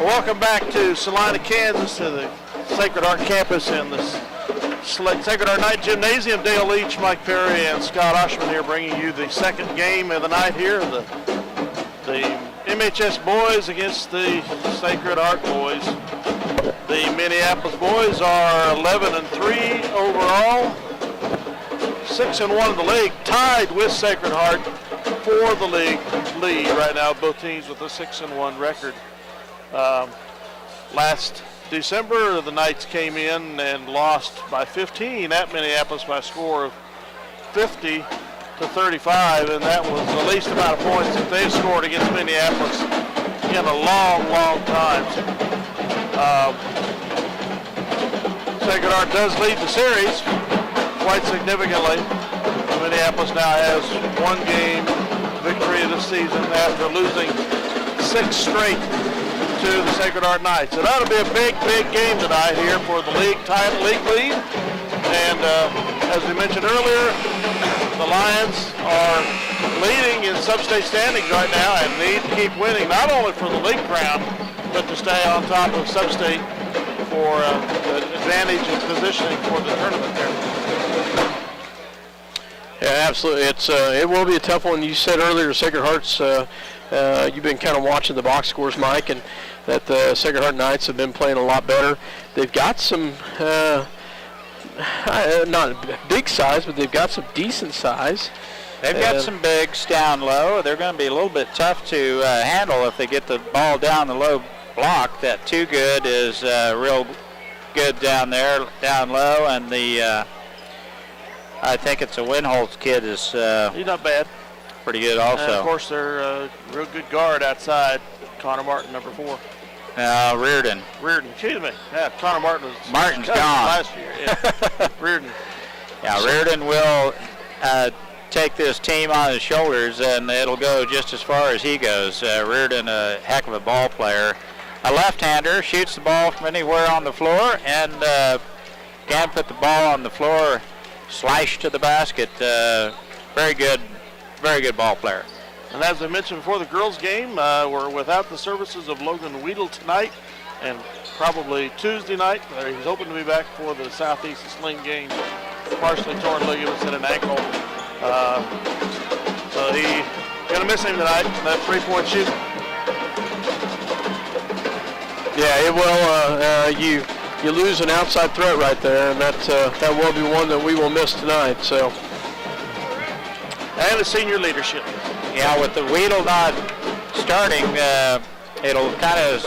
Welcome back to Salina, Kansas, to the Sacred Heart campus and the Sacred Heart Night Gymnasium. Dale Leach, Mike Perry, and Scott Oshman here bringing you the second game of the night here. The MHS boys against the Sacred Heart boys. The Minneapolis boys are 11-3 overall, 6-1 in the league, tied with Sacred Heart for the league lead right now. Both teams with a 6-1 record. Last December, the Knights came in and lost by 15 at Minneapolis by a score of 50-35, and that was the least amount of points that they've scored against Minneapolis in a long, long time. Sacred Heart does lead the series quite significantly. Minneapolis now has one game victory this season after losing 6 straight to the Sacred Heart Knights. So that'll be a big, big game tonight here for the league title, league lead. And as we mentioned earlier, the Lions are leading in sub-state standings right now and need to keep winning, not only for the league crown, but to stay on top of sub-state for the advantage of positioning for the tournament there. Yeah, absolutely. It will be a tough one. You said earlier, Sacred Heart's. You've been kind of watching the box scores, Mike, and that the Sacred Heart Knights have been playing a lot better. They've got some, not big size, but they've got some decent size. They've got some bigs down low. They're going to be a little bit tough to handle if they get the ball down the low block. That Too Good is real good down there, down low, and the I think it's a Winholtz kid is he's not bad. Pretty good also. And of course, they're real good guard outside. Connor Martin, number 4. Reardon. Excuse me. Yeah, Connor Martin was Martin's gone last year. Yeah. Reardon. Yeah, Reardon will take this team on his shoulders, and it'll go just as far as he goes. Reardon, a heck of a ball player. A left-hander, shoots the ball from anywhere on the floor, and can put the ball on the floor, slash to the basket. Very good ball player. And as I mentioned before, the girls' game, we're without the services of Logan Weedle tonight and probably Tuesday night. He's hoping to be back for the Southeast Sling game. Partially torn ligaments in an ankle. So he's going to miss him tonight, that 3-point shooting. Yeah, it will. You lose an outside threat right there, and that will be one that we will miss tonight. So. And the senior leadership. Yeah, with the Weedle not starting, it'll kind of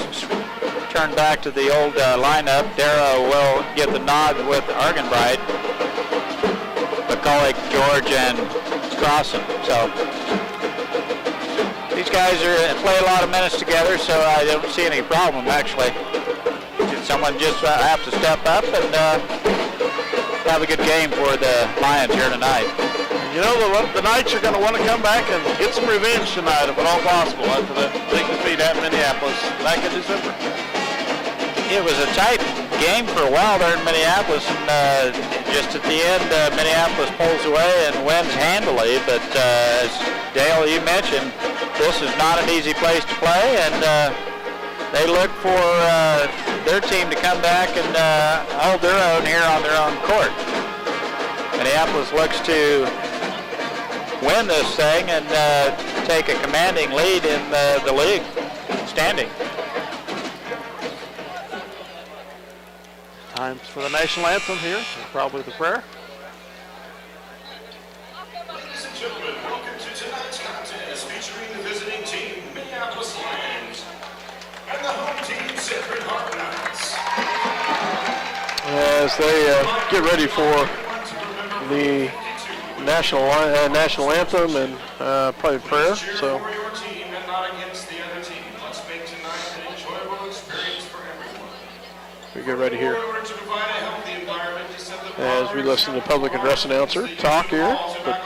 turn back to the old lineup. Darrow will get the nod with Argenbright, McCulloch, George, and Crossan. So these guys play a lot of minutes together, so I don't see any problem actually. Someone just have to step up and have a good game for the Lions here tonight. You know, the Knights are going to want to come back and get some revenge tonight, if at all possible, after that big defeat at Minneapolis back in December. It was a tight game for a while there in Minneapolis, and just at the end, Minneapolis pulls away and wins handily. But as Dale, you mentioned, this is not an easy place to play, and they look for their team to come back and hold their own here on their own court. Minneapolis looks to win this thing and take a commanding lead in the league standing. Time for the national anthem here, probably the prayer. Ladies and gentlemen, welcome to tonight's contest featuring the visiting team, Minneapolis Lions, and the home team, Sacred Heart Knights. As they get ready for the national anthem and probably prayer. So for your team and not against the other team. Let's make tonight an enjoyable experience for everyone. we get ready here In order to provide a healthy environment to set the as we listen to the public address announcer talk here. But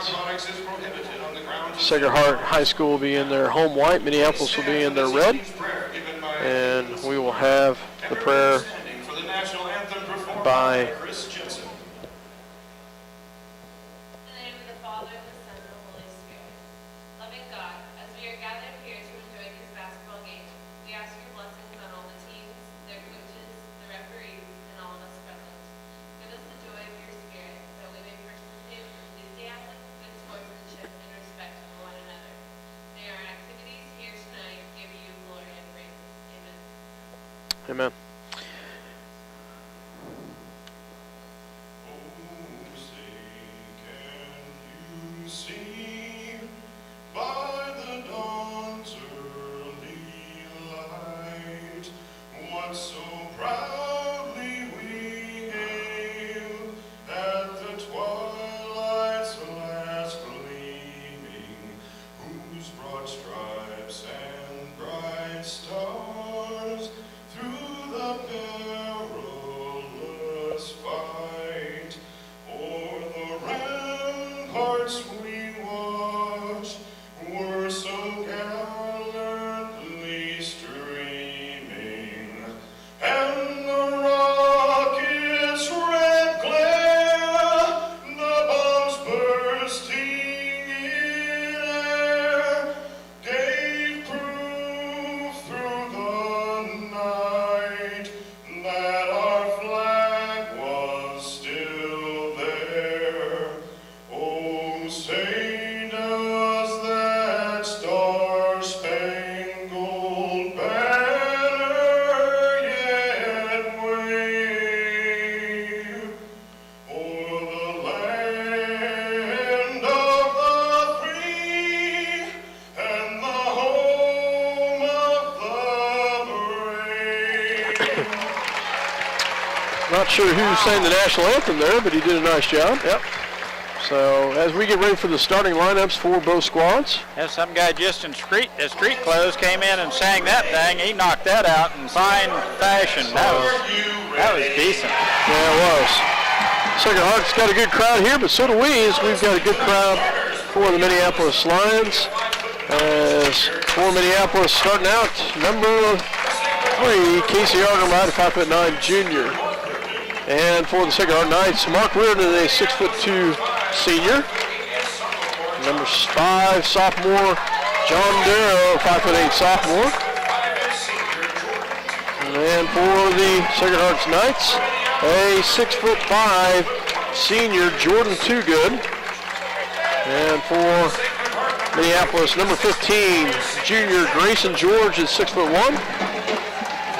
Sacred Heart High School will be in their home white. Minneapolis will be in their red. And we will have the prayer by Loving God, as we are gathered here to enjoy these basketball games, we ask your blessings on all the teams. Amen. By the dawn's early light, what so proudly we hailed at the twilight's last gleaming, whose broad stripes and bright stars through the perilous fight o'er the ramparts we watched were so gallantly streaming, and the rocket's red glare, the bombs bursting in air, gave proof through the night that our flag was still there. Oh, say does that star-spangled banner yet wave o'er the land of the free and the home of the brave? Not sure who sang the national anthem there, but he did a nice job. Yep. So as we get ready for the starting lineups for both squads. And some guy just in street clothes came in and sang that thing. He knocked that out in fine fashion. That was decent. Yeah, it was. Sacred Heart's got a good crowd here, but so do we, as we've got a good crowd for the Minneapolis Lions. As for Minneapolis, starting out, number 3, Casey Argermite, a 5'9" junior. And for the Sacred Heart Knights, Mark Reardon, a 6'2" senior. Number 5, sophomore, John Darrow, 5'8" sophomore. And for the Sacred Hearts Knights, a 6'5" senior, Jordan Toogood. And for Minneapolis, number 15, junior, Grayson George is 6'1".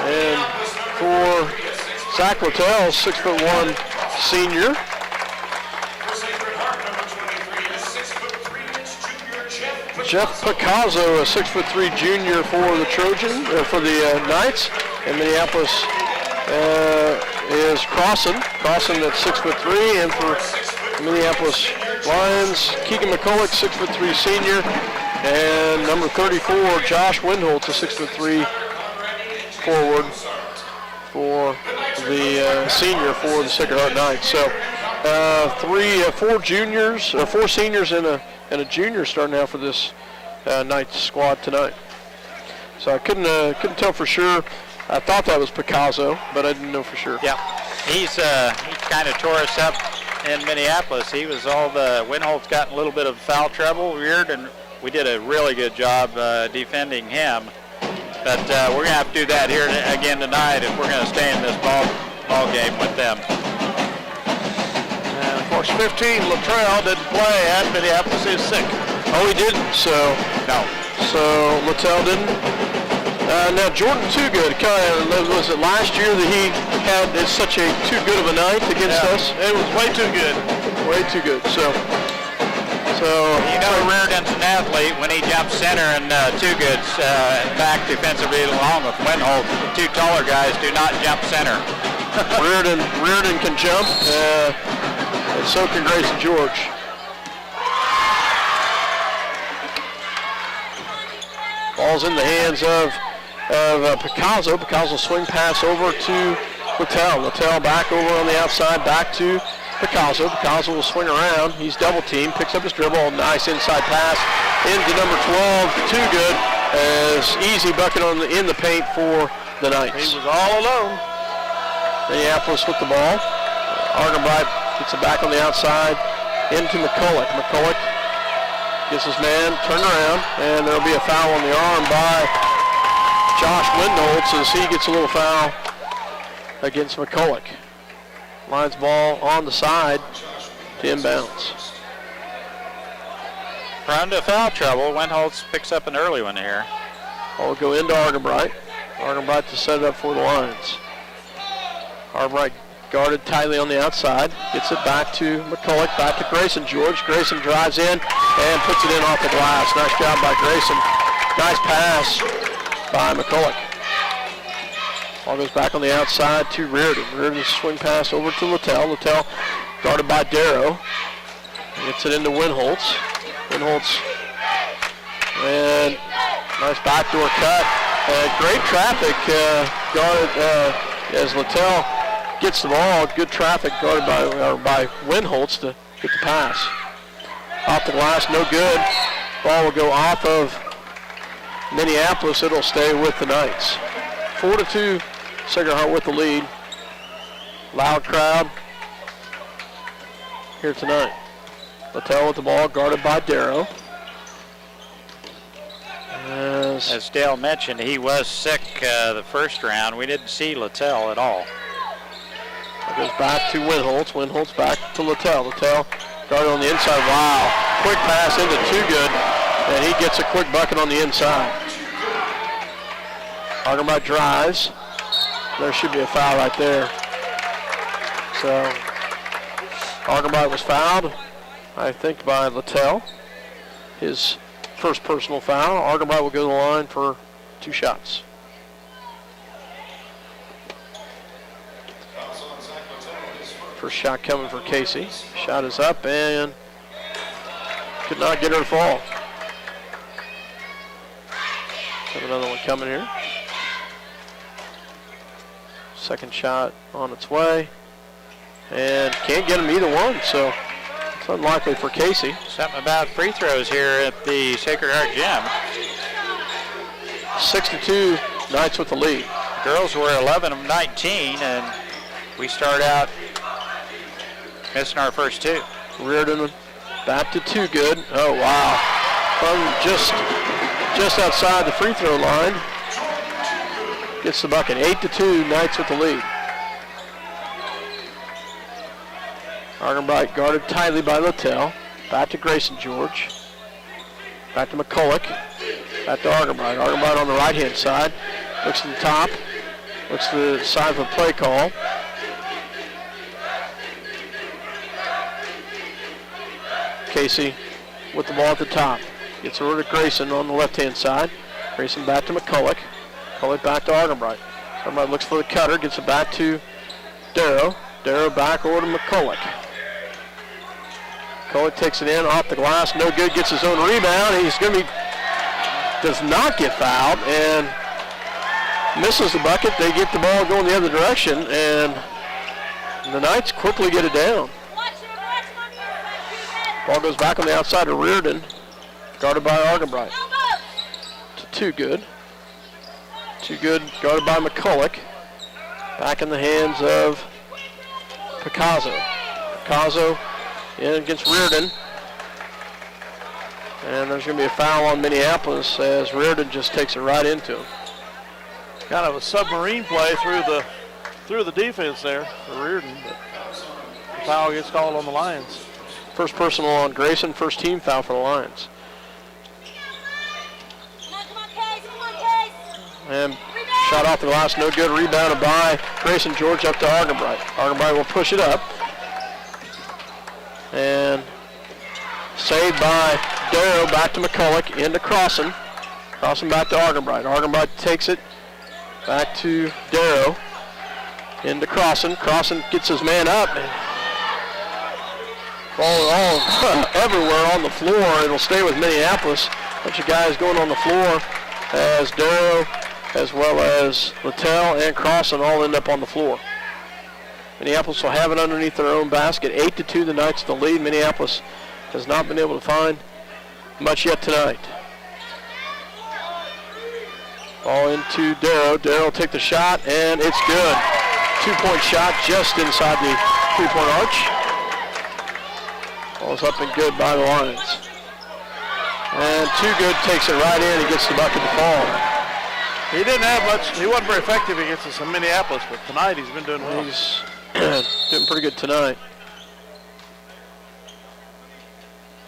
And for Zach Littell, 6'1" senior. Jeff Picasso, a 6'3" junior for the for the Knights. And Minneapolis is Crossan at 6'3", and for Minneapolis Lions, Keegan McCulloch, 6'3" senior, and number 34, Josh Windholtz, a 6'3" forward for the senior for the Sacred Heart Knights. So four seniors and a junior starting out for this Knights squad tonight. So I couldn't tell for sure. I thought that was Picasso, but I didn't know for sure. Yeah, he kind of tore us up in Minneapolis. He was Windholtz got in a little bit of foul trouble, and we did a really good job defending him. But we're going to have to do that here again tonight if we're going to stay in this ball game with them. And of course, 15, Luttrell didn't play at Minneapolis. He's sick. Oh, he didn't. No. So Littell didn't. Now Jordan Toogood, was it last year that he had such a too good of a night against us? It was way too good. Way too good. So you know, Reardon's an athlete. When he jumps center, and Toogood's back defensively along with Windholtz, the two taller guys do not jump center. Reardon can jump, and so can Grayson George. Ball's in the hands of Picasso. Picasso swing pass over to Littell. Littell back over on the outside, back to Picasso. Picasso will swing around. He's double teamed, picks up his dribble. Nice inside pass into number 12. Too good. As easy bucket in the paint for the Knights. He was all alone. Minneapolis with the ball. Argenbright gets it back on the outside into McCulloch. McCulloch gets his man turned around, and there'll be a foul on the arm by Josh Windholtz as he gets a little foul against McCulloch. Lions ball on the side to inbounds. Prone to foul trouble. Windholtz picks up an early one here. Ball will go into Argenbright. Argenbright to set it up for the Lions. Argenbright guarded tightly on the outside. Gets it back to McCulloch, back to Grayson George. Grayson drives in and puts it in off the glass. Nice job by Grayson. Nice pass by McCulloch. Ball goes back on the outside to Reardon. Reardon's swing pass over to Littell. Littell guarded by Darrow. Gets it into Winholtz. Winholtz. And nice backdoor cut. Great traffic guarded as Littell gets the ball. Good traffic guarded by Winholtz to get the pass. Off the glass, no good. Ball will go off of Minneapolis. It'll stay with the Knights. 4-2, Sacred Heart with the lead. Loud crowd here tonight. Littell with the ball, guarded by Darrow. As Dale mentioned, he was sick the first round. We didn't see Littell at all. It goes back to Winholtz. Winholtz back to Littell. Littell guarded on the inside. Wow. Quick pass into Too Good. And he gets a quick bucket on the inside. Argenbright drives. There should be a foul right there. So Argenbright was fouled, I think, by Littell. His first personal foul. Argenbright will go to the line for 2 shots. First shot coming for Casey. Shot is up and could not get her to fall. Have another one coming here. Second shot on its way. And can't get them either one, so it's unlikely for Casey. Something about free throws here at the Sacred Heart Gym. 6-2, Knights with the lead. Girls were 11 of 19, and we start out missing our first 2. Reardon back to Too Good. Oh, wow. From just outside the free throw line. Gets the bucket. 8-2, Knights with the lead. Argenbright guarded tightly by Littell. Back to Grayson George. Back to McCulloch. Back to Argenbright. Argenbright on the right-hand side. Looks to the top. Looks to the side of the play call. Casey with the ball at the top. Gets over to Grayson on the left-hand side. Grayson back to McCulloch. McCulloch back to Argenbright. Argenbright looks for the cutter. Gets it back to Darrow. Darrow back over to McCulloch. McCulloch takes it in off the glass. No good. Gets his own rebound. He's going to be... does not get fouled and misses the bucket. They get the ball going the other direction, and the Knights quickly get it down. Ball goes back on the outside to Reardon, guarded by Argenbright. To Too Good. Too Good guarded by McCulloch. Back in the hands of Picasso. Picasso in against Reardon. And there's going to be a foul on Minneapolis as Reardon just takes it right into him. Kind of a submarine play through the defense there for Reardon. But the foul gets called on the Lions. First personal on Grayson, first team foul for the Lions. And shot off the glass, no good. Rebounded by Grayson George up to Argenbright. Argenbright will push it up. And saved by Darrow, back to McCulloch, into Crossan. Crossan back to Argenbright. Argenbright takes it back to Darrow, into Crossan. Crossan gets his man up. Ball all everywhere on the floor. It'll stay with Minneapolis. Bunch of guys going on the floor as Darrow, as well as Littell and Crossan all end up on the floor. Minneapolis will have it underneath their own basket. 8-2, the Knights the lead. Minneapolis has not been able to find much yet tonight. Ball into Darrow. Darrow will take the shot, and it's good. 2-point shot just inside the three-point arch. Ball's up and good by the Lions. And Too Good takes it right in and gets the bucket to fall. He didn't have much. He wasn't very effective against us in Minneapolis, but tonight he's been doing well. He's doing pretty good tonight.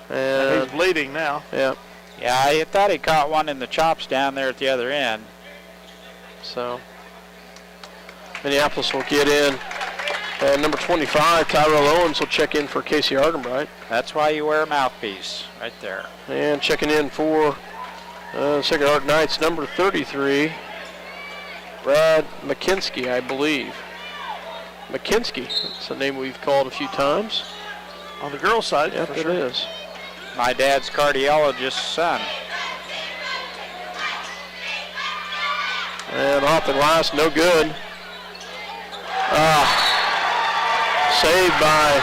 And he's bleeding now. Yeah. Yeah, I thought he caught one in the chops down there at the other end. So Minneapolis will get in. And number 25, Tyrell Owens, will check in for Casey Argenbright. That's why you wear a mouthpiece right there. And checking in for Sacred Heart Knights, number 33, Brad McKinsky, I believe. McKinsky, that's a name we've called a few times. On the girls' side, Yep, for it sure. is. My dad's cardiologist's son. And off the glass, no good. Saved by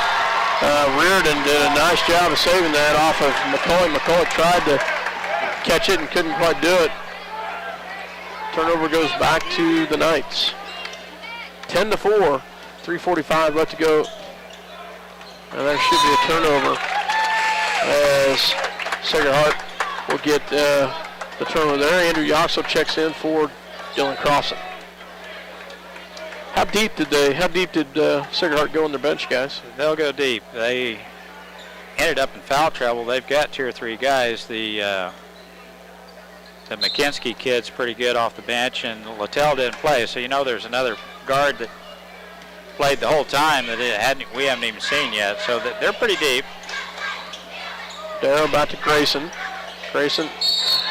Reardon, did a nice job of saving that off of McCulloch. McCulloch tried to catch it and couldn't quite do it. Turnover goes back to the Knights. 10-4, 3:45 left to go. And there should be a turnover as Sacred Heart will get the turnover there. Andrew Yoxel checks in for Dylan Crossan. How deep did Sacred Heart go on their bench, guys? They'll go deep. They ended up in foul trouble. They've got 2 or 3 guys. The McKinsky kid's pretty good off the bench, and Littell didn't play. So you know there's another guard that played the whole time that we haven't even seen yet. So they're pretty deep. Darrow back to Grayson. Grayson is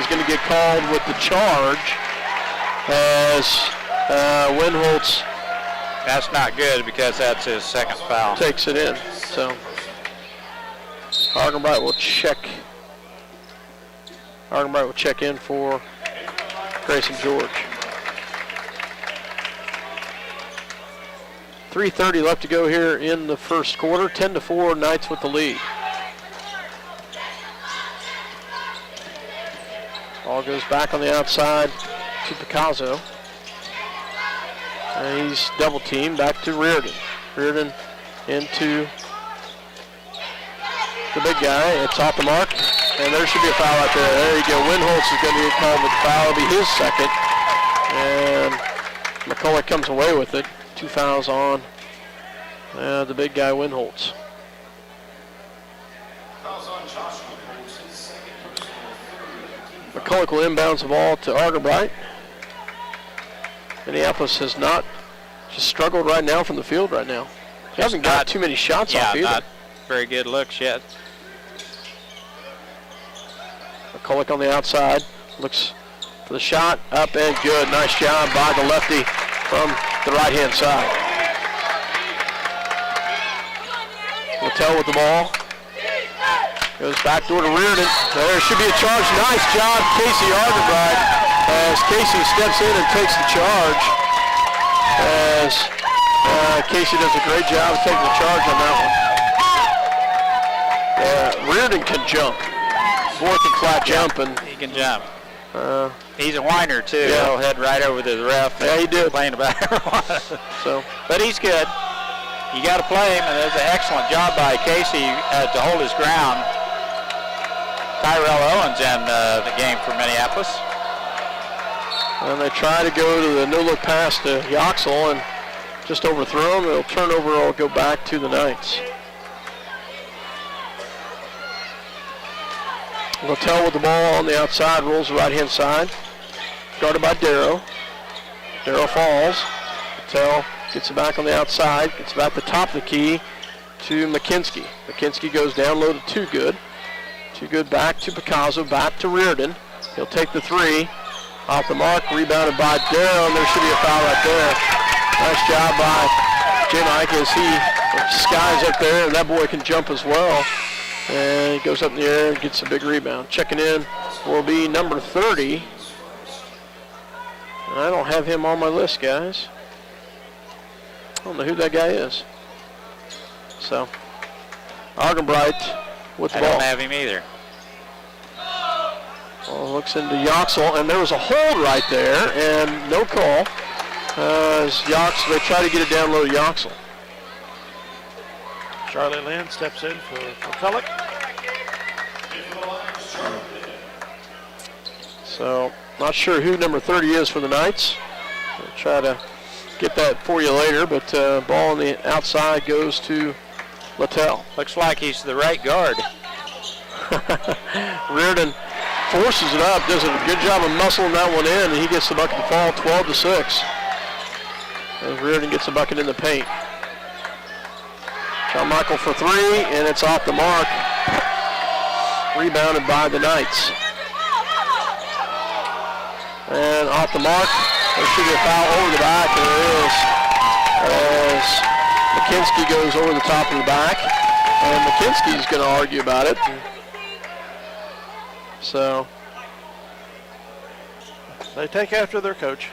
going to get called with the charge as Winholtz That's not good because that's his second foul. takes it in. So Argenbright will check. Argenbright will check in for Grayson George. 3:30 left to go here in the first quarter. 10-4, Knights with the lead. Ball goes back on the outside to Picasso. And he's double teamed back to Reardon. Reardon into the big guy. It's off the mark. And there should be a foul out there. There you go. Winholtz is going to get called with the foul. It'll be his second. And McCulloch comes away with it. 2 fouls on the big guy, Winholtz. McCulloch will inbounds the ball to Argenbright. Minneapolis has not just struggled right now from the field right now. He hasn't got too many shots off either. Not very good looks yet. McCulloch on the outside. Looks for the shot. Up and good. Nice job by the lefty from the right-hand side. Littell with the ball. Goes back door to Reardon. There should be a charge. Nice job, Casey Argenbright, as Casey steps in and takes the charge. As Casey does a great job of taking the charge on that one. Reardon can jump. Boy can flat jump. And He can jump. He's a whiner too. Yeah. He'll head right over to the ref. Yeah, he did. Complain about it. so But he's good. You got to play him, and there's an excellent job by Casey to hold his ground. Tyrell Owens in the game for Minneapolis. and they try to go to the no-look pass to Yoxel and just overthrow him. It'll turn over. It'll go back to the Knights. Littell with the ball on the outside, rolls the right-hand side. Guarded by Darrow. Darrow falls. Littell gets it back on the outside, gets it back the top of the key to McKinsky. McKinsky goes down low to Too Good. Too Good back to Picasso, back to Reardon. He'll take the three. Off the mark, rebounded by Darrow, and there should be a foul right there. Nice job by Jay Mike as he skies up there, and that boy can jump as well. And he goes up in the air and gets a big rebound. Checking in will be number 30. And I don't have him on my list, guys. I don't know who that guy is. So, Argenbright with the I ball. don't have him either. Well, looks into Yoxel, and there was a hold right there, and no call. As they try to get it down low to Yoxel. Charlie Lynn steps in for McCulloch. So, not sure who number 30 is for the Knights. We'll try to get that for you later, but ball on the outside goes to Littell. Looks like he's the right guard. Reardon forces it up, does a good job of muscling that one in, and he gets the bucket to fall 12-6. As Reardon gets the bucket in the paint. John Michael for three, and it's off the mark. Rebounded by the Knights. And off the mark, there should be a foul over the back. There is, as McKinsky goes over the top of the back. And McKinsky's going to argue about it. So they take after their coach.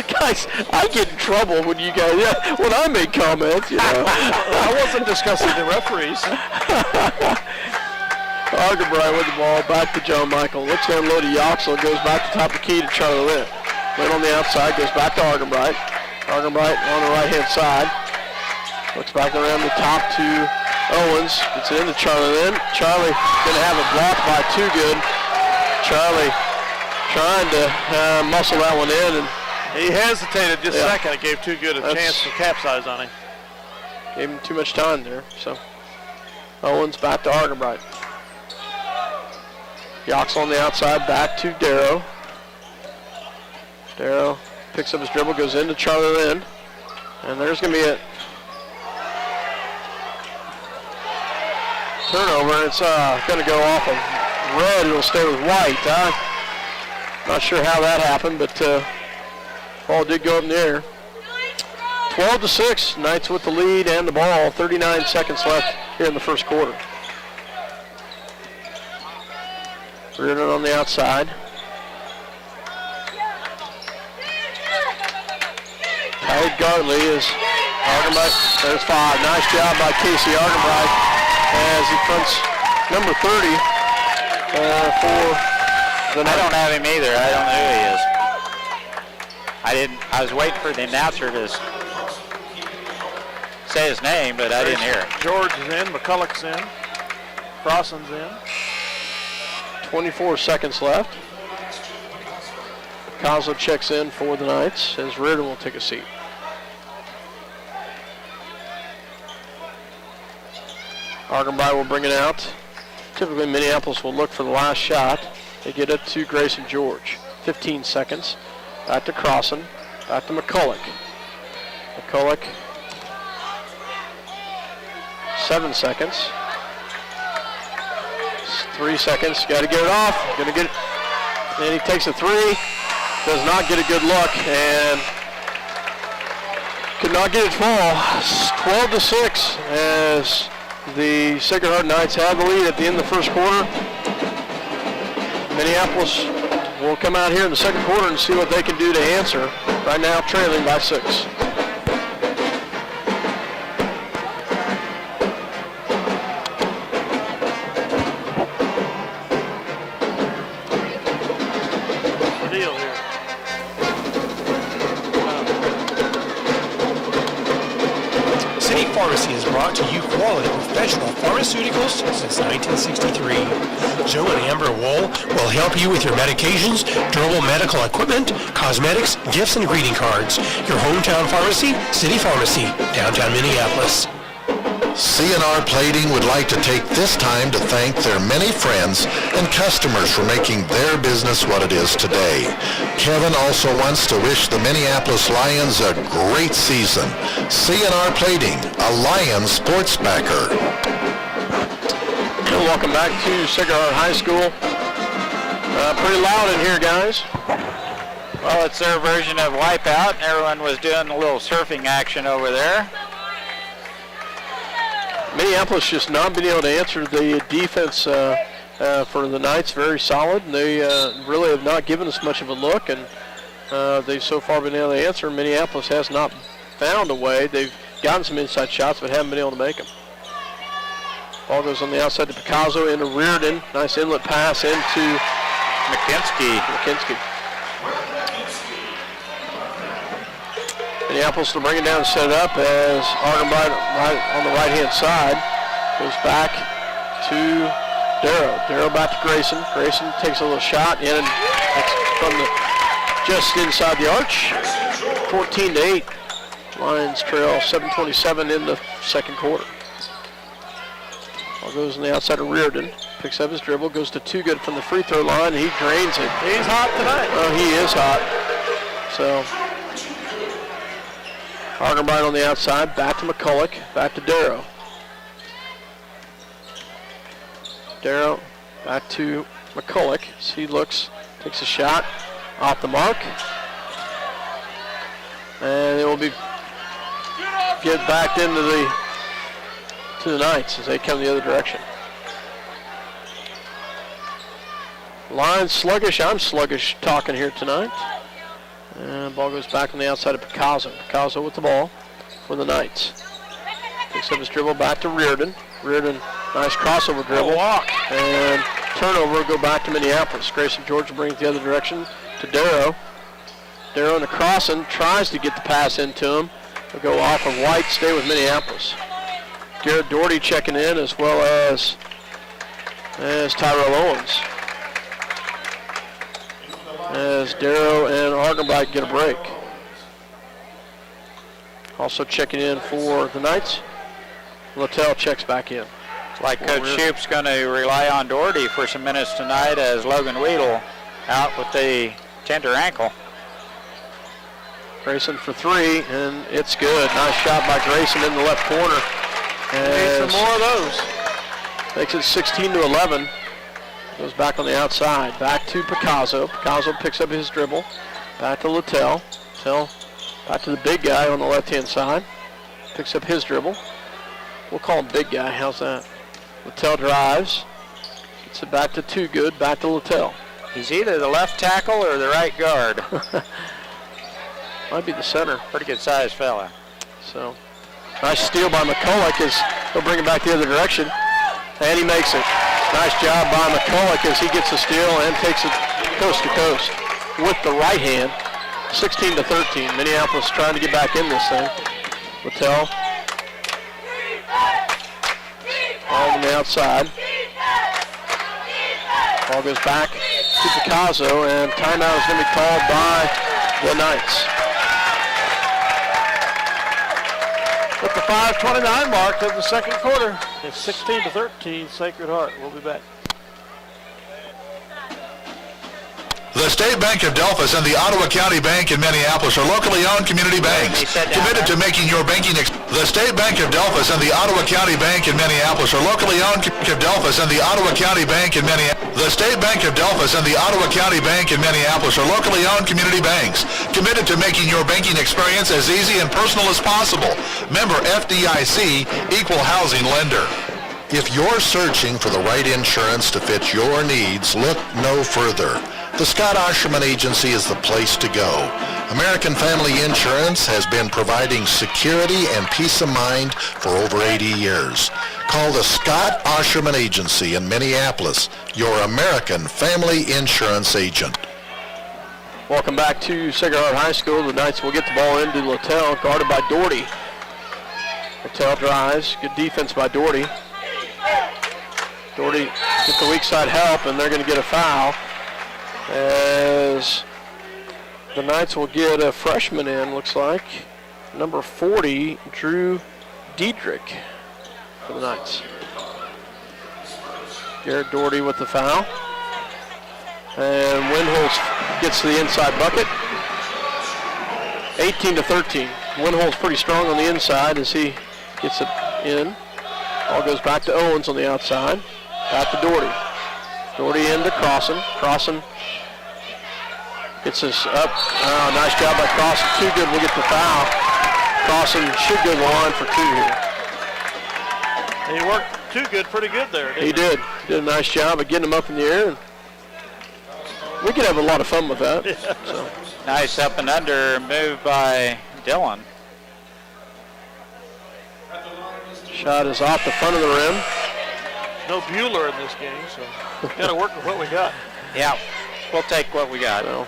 Guys, I get in trouble when I make comments, I wasn't discussing the referees. Argenbright with the ball, back to John Michael. Looks to unload to Yoxel, goes back to top of the key to Charlie Lynn. Lynn on the outside, goes back to Argenbright. Argenbright on the right-hand side. Looks back around the top to Owens. Gets it into Charlie Lynn. Charlie going to have a block by Too Good. Charlie trying to muscle that one in. And he hesitated just a second. It gave Too Good a chance to capsize on him. Gave him too much time there. So Owens back to Argenbright. Yox on the outside, back to Darrow. Darrow picks up his dribble, goes into Charlie Lynn. And there's going to be a turnover. It's going to go off of red. It'll stay with white. Not sure how that happened, but ball did go up in the air. 12-6, Knights with the lead and the ball. 39 seconds left here in the first quarter. Reardon on the outside. Tied Gartley is Argenbright. There's five. Nice job by Casey Argenbright as he fronts number 30 for the I don't have him either. I don't know who he is. I was waiting for the announcer to say his name, but I didn't hear it. George is in. McCulloch's in. Crossan's in. 24 seconds left. Picasso checks in for the Knights as Reardon will take a seat. Argenbright will bring it out. Typically Minneapolis will look for the last shot. They get it to Grayson George. 15 seconds. Back to Crossan. Back to McCulloch. McCulloch. 7 seconds. 3 seconds. Got to get it off. Going to get it. And he takes a three. Does not get a good look and could not get it fall. 12-6 as the Sacred Heart Knights have the lead at the end of the first quarter. Minneapolis will come out here in the second quarter and see what they can do to answer. Right now trailing by 6. Pharmacy has brought to you quality professional pharmaceuticals since 1963. Joe and Amber Wool will help you with your medications, durable medical equipment, cosmetics, gifts, and greeting cards. Your hometown pharmacy, City Pharmacy, downtown Minneapolis. C&R Plating would like to take this time to thank their many friends and customers for making their business what it is today. Kevin also wants to wish the Minneapolis Lions a great season. C&R Plating, a Lions sports backer. Welcome back to Sacred Heart High School. Pretty loud in here, guys. Well, it's their version of Wipeout. Everyone was doing a little surfing action over there. Minneapolis just not been able to answer the defense for the Knights. Very solid. They really have not given us much of a look, and they've so far been able to answer. Minneapolis has not found a way. They've gotten some inside shots, but haven't been able to make them. Ball goes on the outside to Picasso into Reardon. Nice inlet pass into McKinsky. Minneapolis will bring it down and set it up as Argenbright right on the right-hand side goes back to Darrow. Darrow back to Grayson. Grayson takes a little shot in and from the just inside the arch. 14-8. Lions trail 7:27 in the second quarter. Ball goes on the outside of Reardon. Picks up his dribble, goes to Too Good from the free throw line, and he drains it. He's hot tonight. Oh, he is hot. So, Argenbright on the outside, back to McCulloch, back to Darrow. Darrow back to McCulloch. So he looks, takes a shot, off the mark. And it will be get back into the Knights as they come the other direction. Lions sluggish. I'm sluggish talking here tonight. And ball goes back on the outside of Picasso. Picasso with the ball for the Knights. Picks up his dribble back to Reardon. Reardon, nice crossover dribble. Walk. And turnover will go back to Minneapolis. Grayson George will bring it the other direction to Darrow. Darrow in the crossing, tries to get the pass into him. Will go off of White, stay with Minneapolis. Garrett Doherty checking in as well as Tyrell Owens. As Darrow and Argenbright get a break. Also checking in for the Knights. Littell checks back in. Like Coach Shoup's going to rely on Doherty for some minutes tonight as Logan Weedle out with the tender ankle. Grayson for three, and it's good. Nice shot by Grayson in the left corner. Need some more of those. Makes it 16-11. Goes back on the outside. Back to Picasso. Picasso picks up his dribble. Back to Littell. Littell back to the big guy on the left-hand side. Picks up his dribble. We'll call him big guy. How's that? Littell drives. Gets it back to Too Good. Back to Littell. He's either the left tackle or the right guard. Might be the center. Pretty good sized fella. So, nice steal by McCulloch as he'll bring it back the other direction. And he makes it. Nice job by McCulloch as he gets the steal and takes it coast to coast with the right hand. 16-13. Minneapolis trying to get back in this thing. Littell. Ball on the outside. Ball goes back to Picasso, and timeout is going to be called by the Knights. At the 5:29 mark of the second quarter, it's 16-13, Sacred Heart. We'll be back. The State Bank of Delphus and the Ottawa County Bank in Minneapolis are locally owned community banks committed to making your banking. The State Bank of Delphus and the Ottawa County Bank in Minneapolis are locally owned of Delphus and the Ottawa County Bank in Minneapolis. The State Bank of Delphus and the Ottawa County Bank in Minneapolis are locally owned community banks committed to making your banking experience as easy and personal as possible. Member FDIC, Equal Housing Lender. If you're searching for the right insurance to fit your needs, look no further. The Scott Osherman Agency is the place to go. American Family Insurance has been providing security and peace of mind for over 80 years. Call the Scott Osherman Agency in Minneapolis, your American Family Insurance agent. Welcome back to Sacred Heart High School. The Knights will get the ball into Littell, guarded by Doherty. Littell drives. Good defense by Doherty. Doherty gets the weak side help, and they're going to get a foul as the Knights will get a freshman in, looks like. Number 40, Drew Diedrich for the Knights. Garrett Doherty with the foul. And Windholz gets to the inside bucket. 18-13. Windholz pretty strong on the inside as he gets it in. Ball goes back to Owens on the outside. Back to Doherty. Doherty into Crossan. Crossan gets this up. Oh, nice job by Crossan. Too Good will get the foul. Crossan should go to the line for two here. And he worked Too Good pretty good there. He did. Did a nice job of getting him up in the air. And we could have a lot of fun with that. Yeah. So. Nice up and under move by Dillon. Shot is off the front of the rim. No Bueller in this game, so got to work with what we got. Yeah, we'll take what we got. So.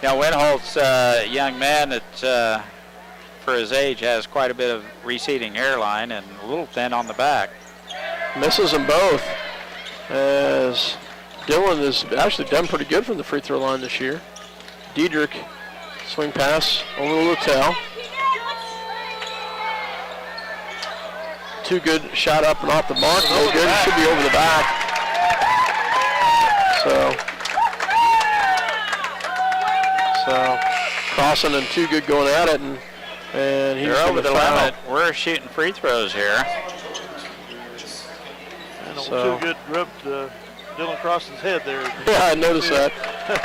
Now, Windholz, young man that for his age has quite a bit of receding hairline and a little thin on the back. Misses them both as Dillon has actually done pretty good from the free throw line this year. Diedrich, swing pass over to Littell. too good shot up and off the mark. No good. It should be over the back. So Crossan and too good going at it, and he's over the foul. limit. We're shooting free throws here. And So- too good rubbed Dylan Crossan's head there. Yeah, I noticed that.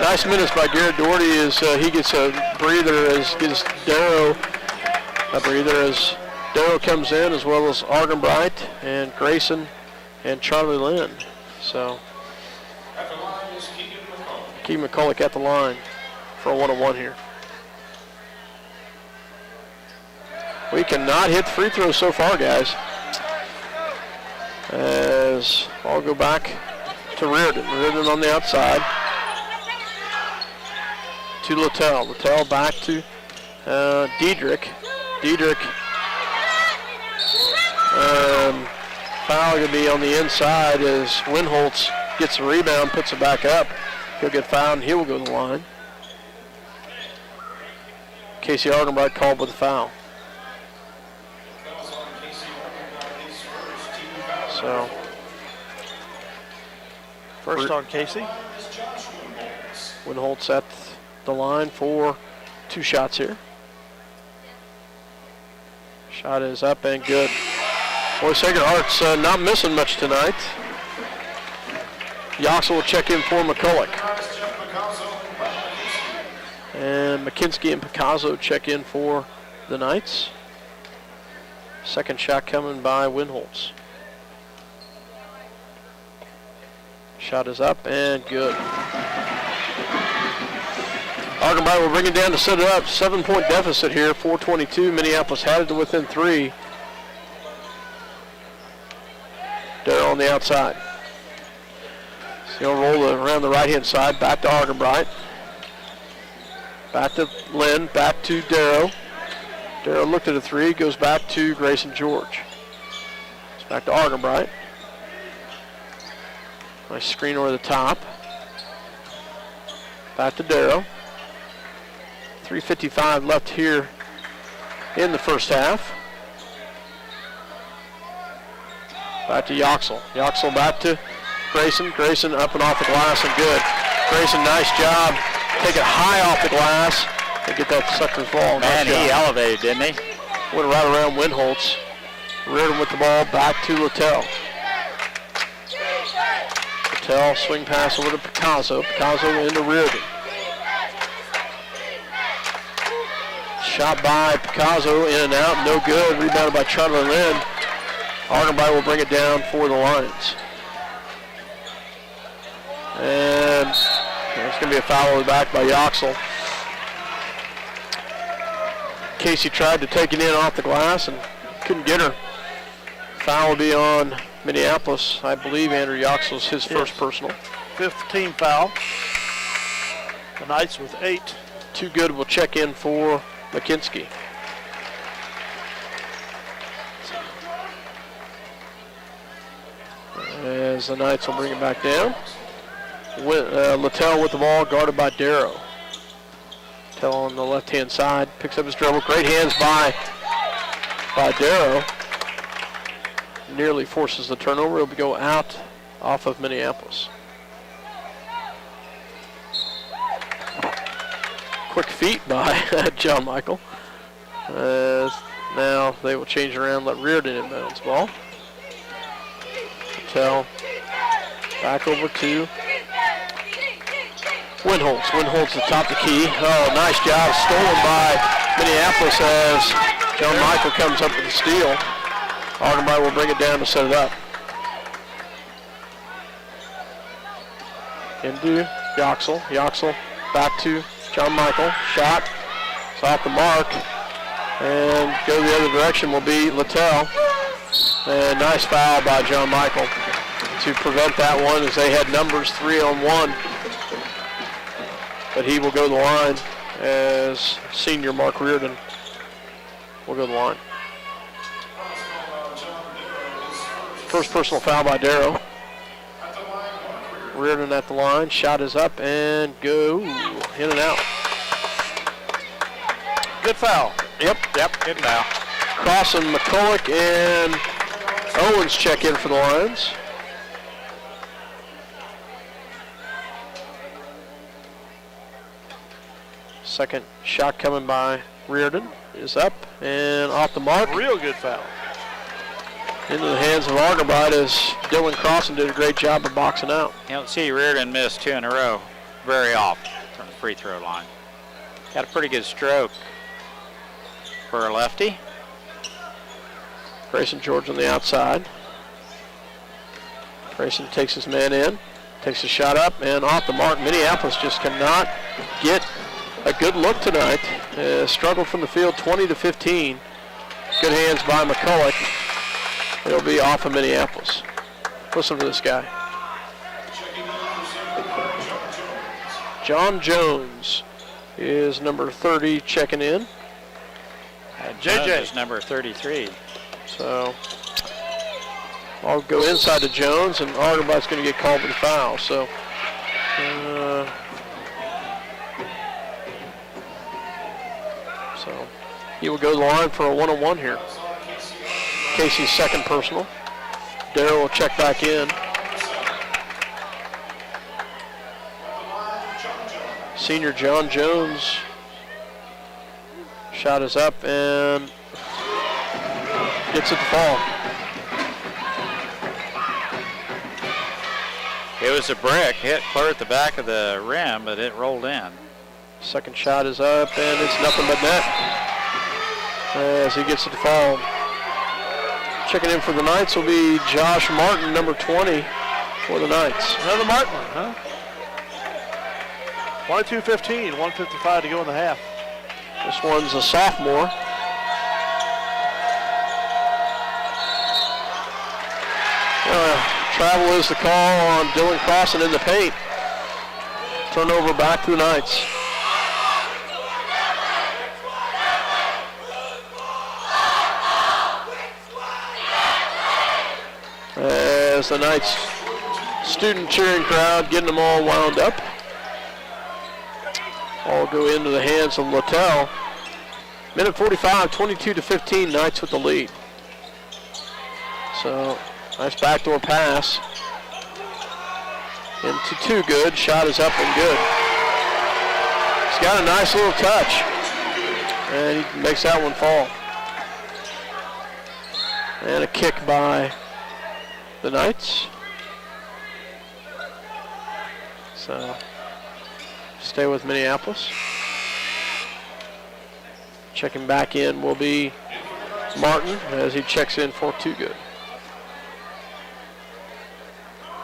Nice minutes by Garrett Doherty as he gets a breather as gets Darrow a breather as Darrow comes in, as well as Argenbright and Grayson and Charlie Lynn. So At the line is Keegan McCullough. Keegan McCullough at the line for a 1-on-1 here. We cannot hit the free throws so far, guys. As I'll go back to Reardon. Reardon on the outside. To Littell. Littell back to Diedrich. Diedrich. Foul going to be on the inside as Winholtz gets the rebound, puts it back up. He'll get fouled and he will go to the line. Casey Argenbright called with a foul. So First on Casey. Winholtz at the line for 2 shots here. Shot is up and good. Boy, Sacred Heart's not missing much tonight. Yoxel will check in for McCulloch. And McKinsky and Picasso check in for the Knights. Second shot coming by Winholtz. Shot is up and good. Argenbright will bring it down to set it up. 7-point deficit here, 4:22. Minneapolis had it to within 3. Darrell on the outside. So he'll roll around the right-hand side, back to Argenbright. Back to Lynn, back to Darrow. Darrow looked at a 3, goes back to Grayson George. It's back to Argenbright. Nice screen over the top. Back to Darrow. 3:55 left here in the first half. Back to Yoxel. Yoxel back to Grayson. Grayson up and off the glass and good. Grayson, nice job. Take it high off the glass and get that sucker's ball. Man, nice he job. elevated, didn't he? Went right around Winholtz. Reardon with the ball back to Littell. Littell swing pass over to Picasso. Picasso into Reardon. Shot by Picasso, in and out, no good. Rebounded by Charlie Lynn. Argenbright will bring it down for the Lions. And there's going to be a foul over the back by Yoxel. Casey tried to take it in off the glass and couldn't get her. Foul will be on Minneapolis. I believe Andrew Yoxel's his first personal. 5th team foul. The Knights with 8. Too good will check in for McKinsky. As the Knights will bring it back down. Littell with the ball, guarded by Darrow. Littell on the left-hand side, picks up his dribble. Great hands by Darrow. Nearly forces the turnover. It'll go out off of Minneapolis. Quick feet by John Michael. Now they will change around, let Reardon inbounds the ball. Littell back over to Winholtz. Winholtz at the top of the key. Oh, nice job. Stolen by Minneapolis as John Michael comes up with the steal. Argenbright will bring it down to set it up. Into Yoxel. Yoxel back to John Michael. Shot. It's off the mark. And go the other direction will be Littell. And nice foul by John Michael to prevent that one as they had numbers 3-on-1. But he will go to the line as senior Mark Reardon will go to the line. First personal foul by Darrow. Reardon at the line. Shot is up and go. In and out. Good foul. Yep, good foul. Crossan, McCulloch, and Owens check in for the Lions. Second shot coming by Reardon is up and off the mark. Real good foul. Into the hands of Argobite as Dylan Crossan did a great job of boxing out. You don't see Reardon miss 2 in a row very often from the free throw line. Got a pretty good stroke for a lefty. Grayson George on the outside. Grayson takes his man in, takes a shot up and off the mark. Minneapolis just cannot get a good look tonight. Struggled from the field 20-15. Good hands by McCulloch. It'll be off of Minneapolis. Listen to this guy. John Jones is number 30 checking in. JJ is number 33. So I'll go inside to Jones, and Argobite's going to get called for the foul. So he will go to the line for a one-on-one here. Casey's second personal. Darrell will check back in. Senior John Jones. Shot is up and gets it to fall. It was a brick, hit clear at the back of the rim, but it rolled in. Second shot is up and it's nothing but net as he gets it to fall. Checking in for the Knights will be Josh Martin, number 20 for the Knights. Another Martin, huh? 22-15, 1:55 to go in the half. This one's a sophomore. Travel is the call on Dylan Crossan in the paint. Turnover back to the Knights. As the Knights student cheering crowd getting them all wound up. All go into the hands of Littell. Minute 45, 22-15, Knights with the lead. So, nice backdoor pass. Into Too Good, shot is up and good. He's got a nice little touch. And he makes that one fall. And a kick by the Knights. So, stay with Minneapolis. Checking back in will be Martin as he checks in for Too Good.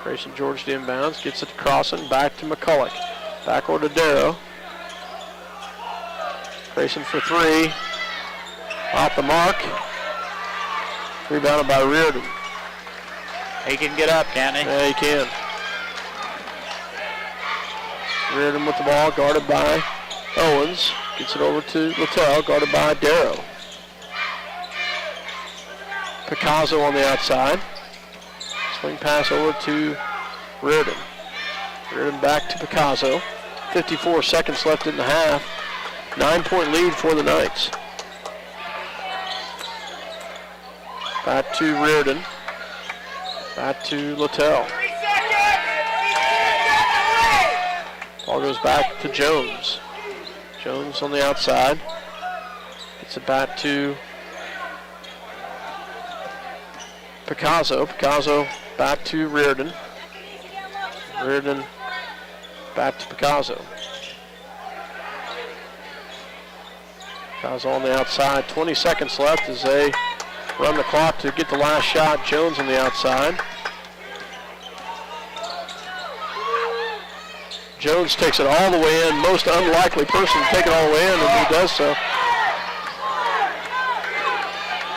Grayson George to inbounds, gets it to Crossan, back to McCulloch. Backward to Darrow. Grayson for three. Off the mark. Rebounded by Reardon. He can get up, can't he? Yeah, he can. Reardon with the ball, guarded by Owens. Gets it over to Littell, guarded by Darrow. Picasso on the outside. Swing pass over to Reardon. Reardon back to Picasso. 54 seconds left in the half. 9-point lead for the Knights. Back to Reardon. Back to Littell. Ball goes back to Jones. Jones on the outside. Gets it back to Picasso. Picasso back to Reardon. Reardon back to Picasso. Picasso on the outside. 20 seconds left as they run the clock to get the last shot. Jones on the outside. Jones takes it all the way in. Most unlikely person to take it all the way in, and he does so.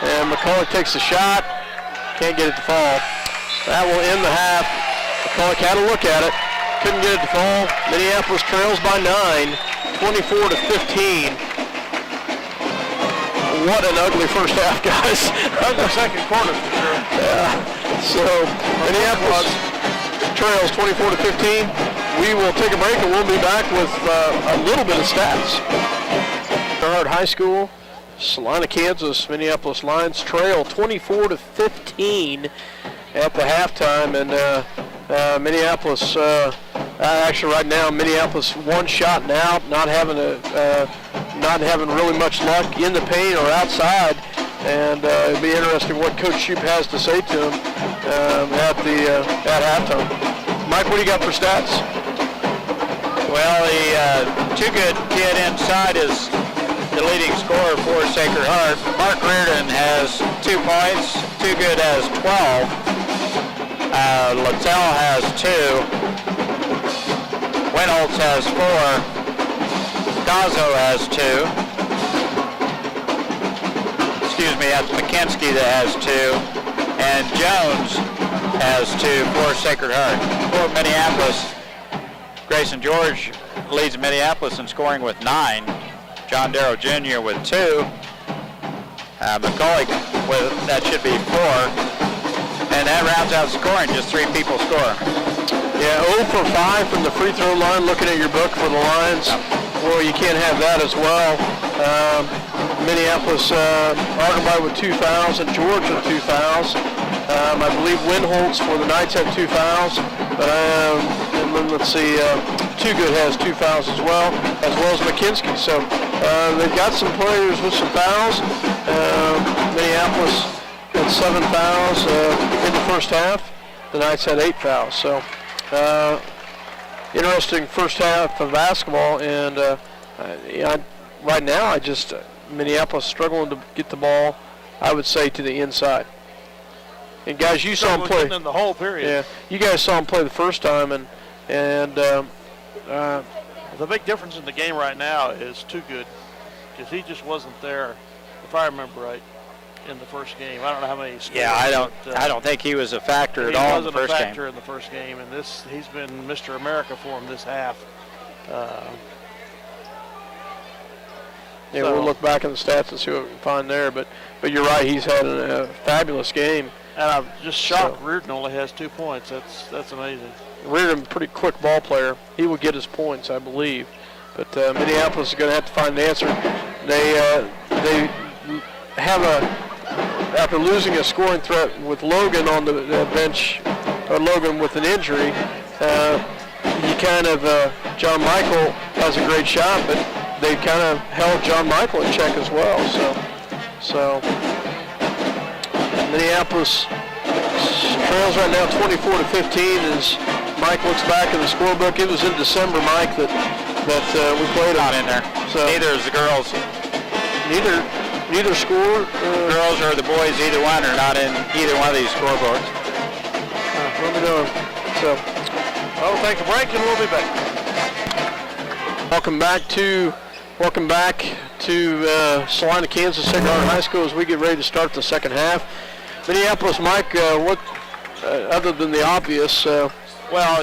And McCulloch takes the shot. Can't get it to fall. That will end the half. McCulloch had a look at it. Couldn't get it to fall. Minneapolis trails by 9, 24-15. What an ugly first half, guys. Ugly second quarter for sure. Yeah. So Minneapolis trails 24-15. We will take a break and we'll be back with a little bit of stats. High School Salina, Kansas, Minneapolis Lions trail 24-15 at the halftime, and Minneapolis, actually right now, Minneapolis one shot and out, not having really much luck in the paint or outside, and it'll be interesting what Coach Shoup has to say to him at halftime. Mike, what do you got for stats? Well, the Too-Good kid inside is the leading scorer for Sacred Heart. Mark Reardon has 2 points. Too-Good has 12. Littell has 2. Winholtz has 4. Dazzo has 2. Excuse me, that's McKinsky that has 2. And Jones has 2 for Sacred Heart. For Minneapolis, Grayson George leads Minneapolis in scoring with 9. John Darrow Jr. with 2. McCulloch that should be 4. And that rounds out scoring, just 3 people score. Yeah, 0 for 5 from the free throw line, looking at your book for the Lions. Well, you can't have that as well. Minneapolis, Argenby with 2 fouls, and George with 2 fouls. I believe Winholtz for the Knights had 2 fouls. And then let's see, Too-Good has 2 fouls as well as McKinsky. So they've got some players with some fouls. Minneapolis had 7 fouls in the first half. The Knights had 8 fouls. So interesting first half of basketball. And right now, Minneapolis struggling to get the ball, I would say, to the inside. And guys, you saw him play in the whole period. Yeah, you guys saw him play the first time, and the big difference in the game right now is Too-Good, because he just wasn't there, if I remember right, in the first game. I don't know how many he scored. Yeah, I don't think he was a factor at all in the first game. He wasn't a factor in the first game, and he's been Mr. America for him this half. Yeah, we'll look back in the stats and see what we can find there. But you're right, he's had a fabulous game. And I'm just shocked Reardon only has 2 points. That's amazing. Reardon, pretty quick ball player. He will get his points, I believe. But Minneapolis is going to have to find an answer. They have after losing a scoring threat with Logan on the bench, or Logan with an injury, he kind of, John Michael has a great shot, but they kind of held John Michael in check as well. So Minneapolis trails right now 24-15 as Mike looks back in the scorebook. It was in December, Mike, that we played Not in there. So neither is the girls. Neither score. Girls or the boys, either one, are not in either one of these scoreboards. Let me know. So, we'll take a break and we'll be back. Welcome back to Salina, Kansas, Sacred Heart High School as we get ready to start the second half. Minneapolis, Mike, what other than the obvious? Well,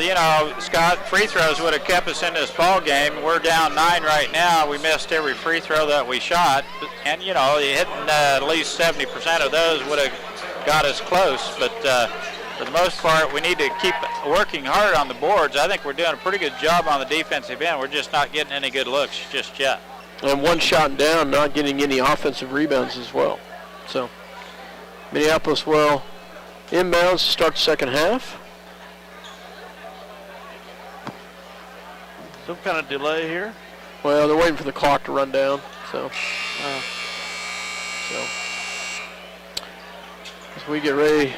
Scott, free throws would have kept us in this ball game. We're down 9 right now. We missed every free throw that we shot, and hitting at least 70% of those would have got us close. But for the most part, we need to keep working hard on the boards. I think we're doing a pretty good job on the defensive end. We're just not getting any good looks just yet. And one shot down, not getting any offensive rebounds as well. So Minneapolis will inbounds to start the second half. Some kind of delay here. Well, they're waiting for the clock to run down. So as we get ready,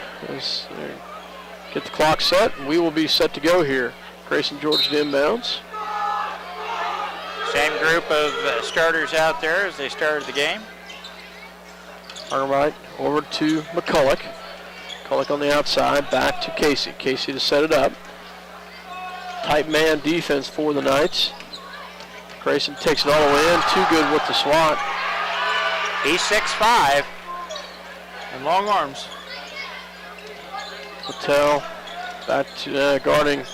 get the clock set, and we will be set to go here. Grayson George to inbounds. Same group of starters out there as they started the game. All right, over to McCulloch. McCulloch on the outside, back to Casey. Casey to set it up. Tight man defense for the Knights. Grayson takes it all the way in. Too-Good with the swat. He's 6'5". And long arms. Patel back to guarding.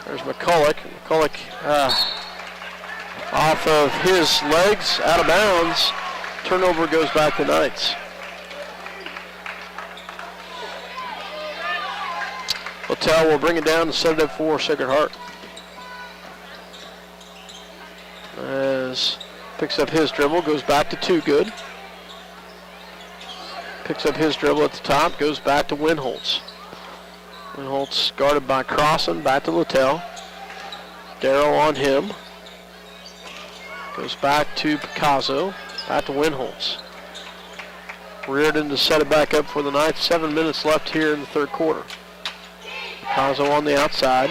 There's McCulloch. McCulloch off of his legs, out of bounds. Turnover goes back to Knights. Patel will bring it down and set it up for Sacred Heart. As picks up his dribble, goes back to Too-Good. picks up his dribble at the top, goes back to Winholtz. Winholtz guarded by Crossan, back to Littell. Darrow on him. Goes back to Picasso, back to Winholtz. Reardon to set it back up for the Knights. 7 minutes left here in the third quarter. Picasso on the outside.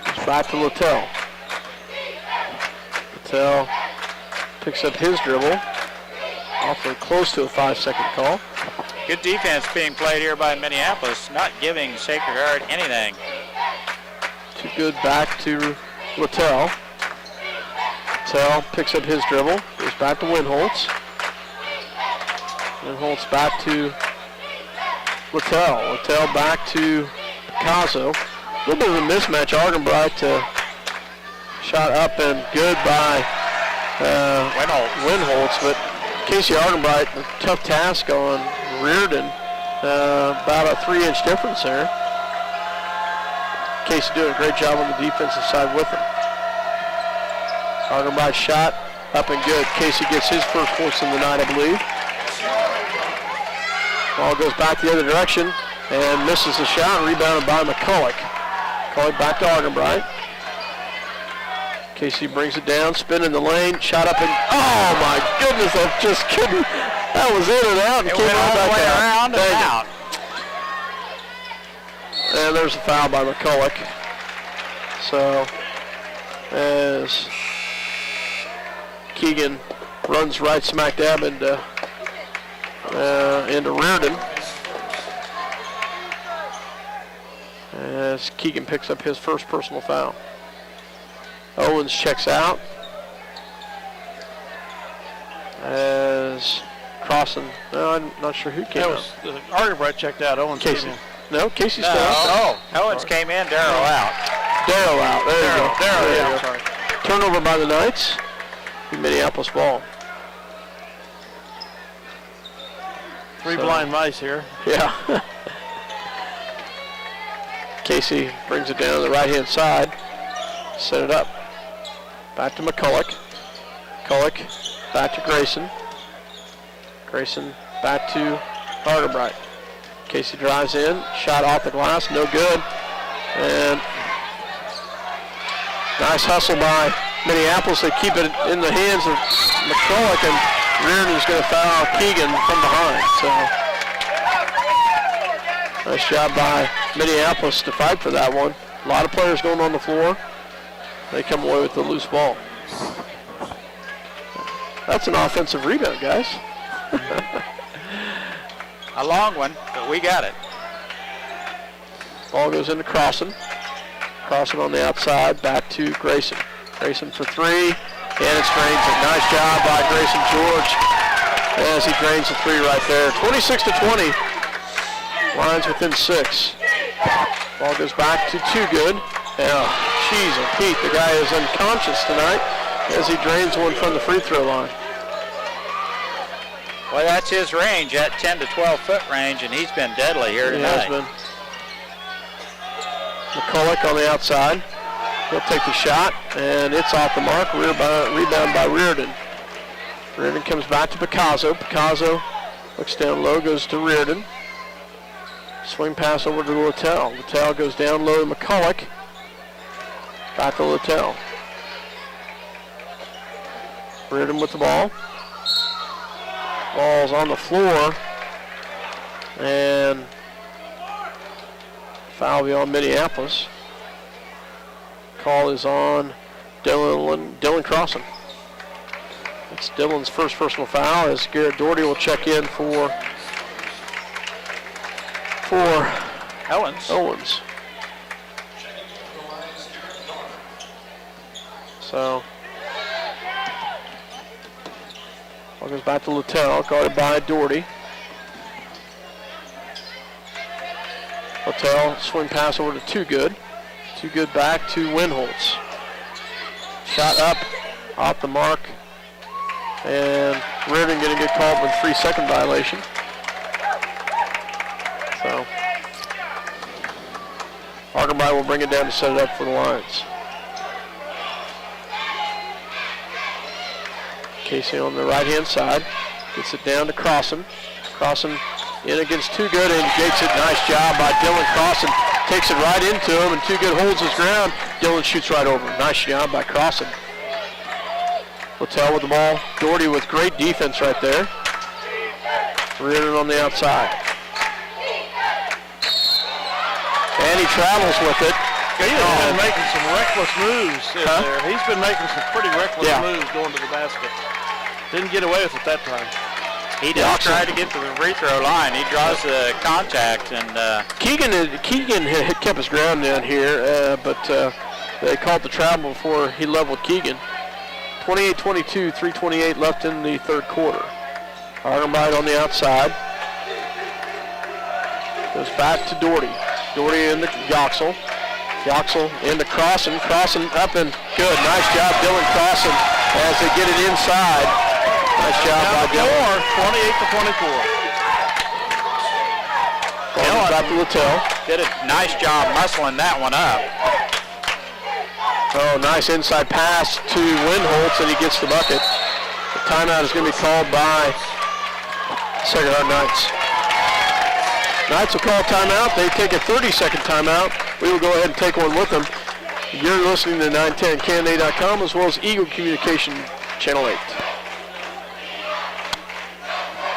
Goes back to Littell. Littell picks up his dribble. Awfully close to a 5-second call. Good defense being played here by Minneapolis, not giving Sacred Heart anything. Too good back to Littell. Littell picks up his dribble, goes back to Winholtz. Winholtz back to Littell. Littell back to Picasso. A little bit of a mismatch. Argenbright shot up and good by Winholtz, but Casey Argenbright, a tough task on Reardon. About a 3-inch difference there. Casey doing a great job on the defensive side with him. Argenbright shot up and good. Casey gets his first points in the night, I believe. Ball goes back the other direction and misses the shot, rebounded by McCulloch. McCulloch back to Argenbright. Casey brings it down, spin in the lane, shot up and, oh my goodness, I just couldn't, that was in and out. And it came went right all the back way out. around and out. And there's a foul by McCulloch. So, as Keegan runs right smack dab into Reardon, as Keegan picks up his first personal foul. Owens checks out as Crossan. No, I'm not sure who came out. Argenbright checked out. Owens Casey. came in. No, Casey's still out. Oh, Owens came in, Darrow out. Darrow out. There you go. Darrow, There yeah, you I'm go. sorry. Turnover by the Knights. Minneapolis ball. 3 blind mice here. Yeah. Casey brings it down to the right-hand side. Set it up. Back to McCulloch. McCulloch back to Grayson. Grayson back to Argenbright. Casey drives in. Shot off the glass. No good. And nice hustle by Minneapolis. They keep it in the hands of McCulloch, and Reardon's going to foul Keegan from behind. So nice job by Minneapolis to fight for that one. A lot of players going on the floor. They come away with the loose ball. That's an offensive rebound, guys. A long one, but we got it. Ball goes into Crossan. Crossan on the outside, back to Grayson. Grayson for three, and it's drains it. Nice job by Grayson George as he drains the three right there. 26-20. Lions within 6. Ball goes back to Too Good. Jeez, and Pete, the guy is unconscious tonight as he drains one from the free throw line. Well, that's his range, that 10 to 12 foot range, and he's been deadly here He has tonight. been. McCulloch on the outside. He'll take the shot, and it's off the mark. Rebound by Reardon. Reardon comes back to Picasso. Picasso looks down low, goes to Reardon. Swing pass over to Littell. Littell goes down low to McCulloch. Back to Littell. Reardon with the ball. Ball's on the floor. And foul beyond Minneapolis. Call is on Dylan Crossan. It's Dylan's first personal foul as Garrett Doherty will check in for Owens. So, ball goes back to Littell, guarded by Doherty. Littell, swing pass over to Too Good. Too Good back to Winholtz. Shot up, off the mark. And Reardon going to get called with a 3-second violation. So, Argenbright will bring it down to set it up for the Lions. Casey on the right-hand side. Gets it down to Crossan. Crossan in against Too Good and gets it. Nice job by Dylan Crossan. Takes it right into him, and Too Good holds his ground. Dylan shoots right over. Nice job by Crossan. Littell with the ball. Doherty with great defense right there. Reardon on the outside. And he travels with it. He's been making some reckless moves in there. He's been making some pretty reckless moves going to the basket. Didn't get away with it that time. He does try to get to the free throw line. He draws the contact, and Keegan had kept his ground down here, but they called the travel before he leveled Keegan. 28-22, 3:28 left in the third quarter. Argenbright on the outside. Goes back to Doherty. Doherty into Yoxel. Yoxel into Crossan. Crossan up and good. Nice job, Dylan Crossan, as they get it inside. Nice job by Dylan. 28-24. Back to Littell. did a nice job muscling that one up. Oh, nice inside pass to Windholtz, and he gets the bucket. The timeout is going to be called by Sacred Heart Knights. Knights will call timeout. They take a 30-second timeout. We will go ahead and take one with them. You're listening to 910canada.com as well as Eagle Communication Channel 8.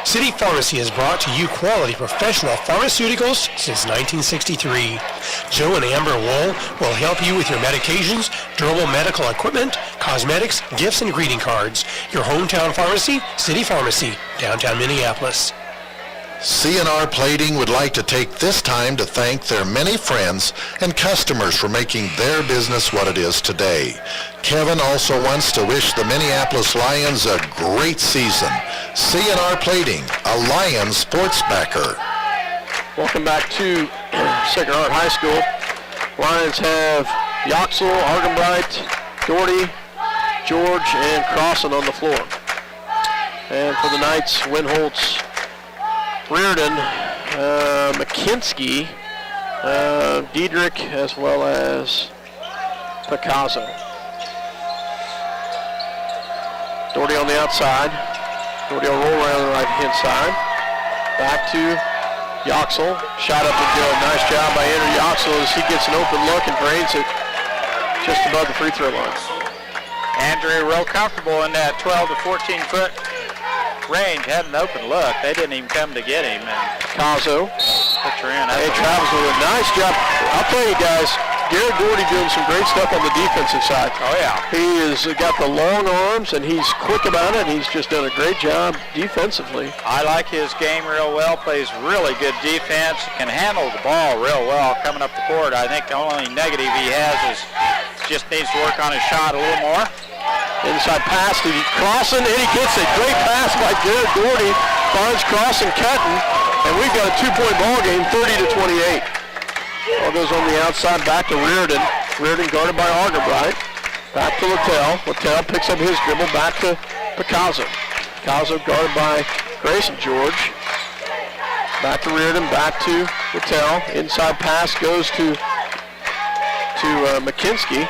City Pharmacy has brought to you quality professional pharmaceuticals since 1963. Joe and Amber Wool will help you with your medications, durable medical equipment, cosmetics, gifts, and greeting cards. Your hometown pharmacy, City Pharmacy, downtown Minneapolis. C&R Plating would like to take this time to thank their many friends and customers for making their business what it is today. Kevin also wants to wish the Minneapolis Lions a great season. C&R Plating, a Lions sports backer. Welcome back to Sacred Heart High School. Lions have Yoxel, Argenbright, Doherty, George, and Crossan on the floor. And for the Knights, Windholtz, Reardon, McKinsky, Diedrich, as well as Picasso. Doherty on the outside. Doherty will roll around the right-hand side. Back to Yoxel. Shot up and good. Nice job by Andrew Yoxel as he gets an open look and drains it just above the free throw line. Andrew real comfortable in that 12 to 14 foot range, had an open look. They didn't even come to get him. And Picasso. picture in. Hey, Travis with a nice job. I'll tell you guys, Garrett Doherty doing some great stuff on the defensive side. Oh, yeah. He has got the long arms, and he's quick about it. He's just done a great job defensively. I like his game real well. Plays really good defense. Can handle the ball real well coming up the court. I think the only negative he has is just needs to work on his shot a little more. Inside pass to Crossan, and he gets a great pass by Garrett Doherty. Finds Crossan cutting, and we've got a two-point ball game, 30-28. Ball goes on the outside, back to Reardon. Reardon guarded by Argenbright. Back to Littell. Littell picks up his dribble, back to Picasso. Picasso guarded by Grayson George. Back to Reardon, back to Littell. Inside pass goes to McKinsky.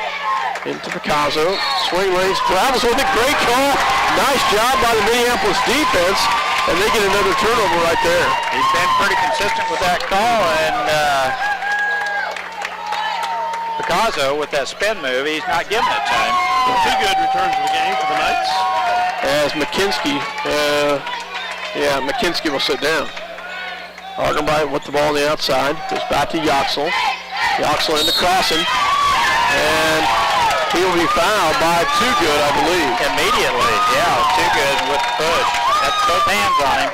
Into Picasso, swing lanes, travels with it, great call. Nice job by the Minneapolis defense, and they get another turnover right there. He's been pretty consistent with that call, and Picasso with that spin move, he's not giving it to him. Too good returns to the game for the Knights. As McKinsky, McKinsky will sit down. Argenbright with the ball on the outside, goes back to Yoxel. Yoxel into Crossan, and he will be fouled by Too Good, I believe. Immediately, yeah, Too Good with the push. That's both hands on him.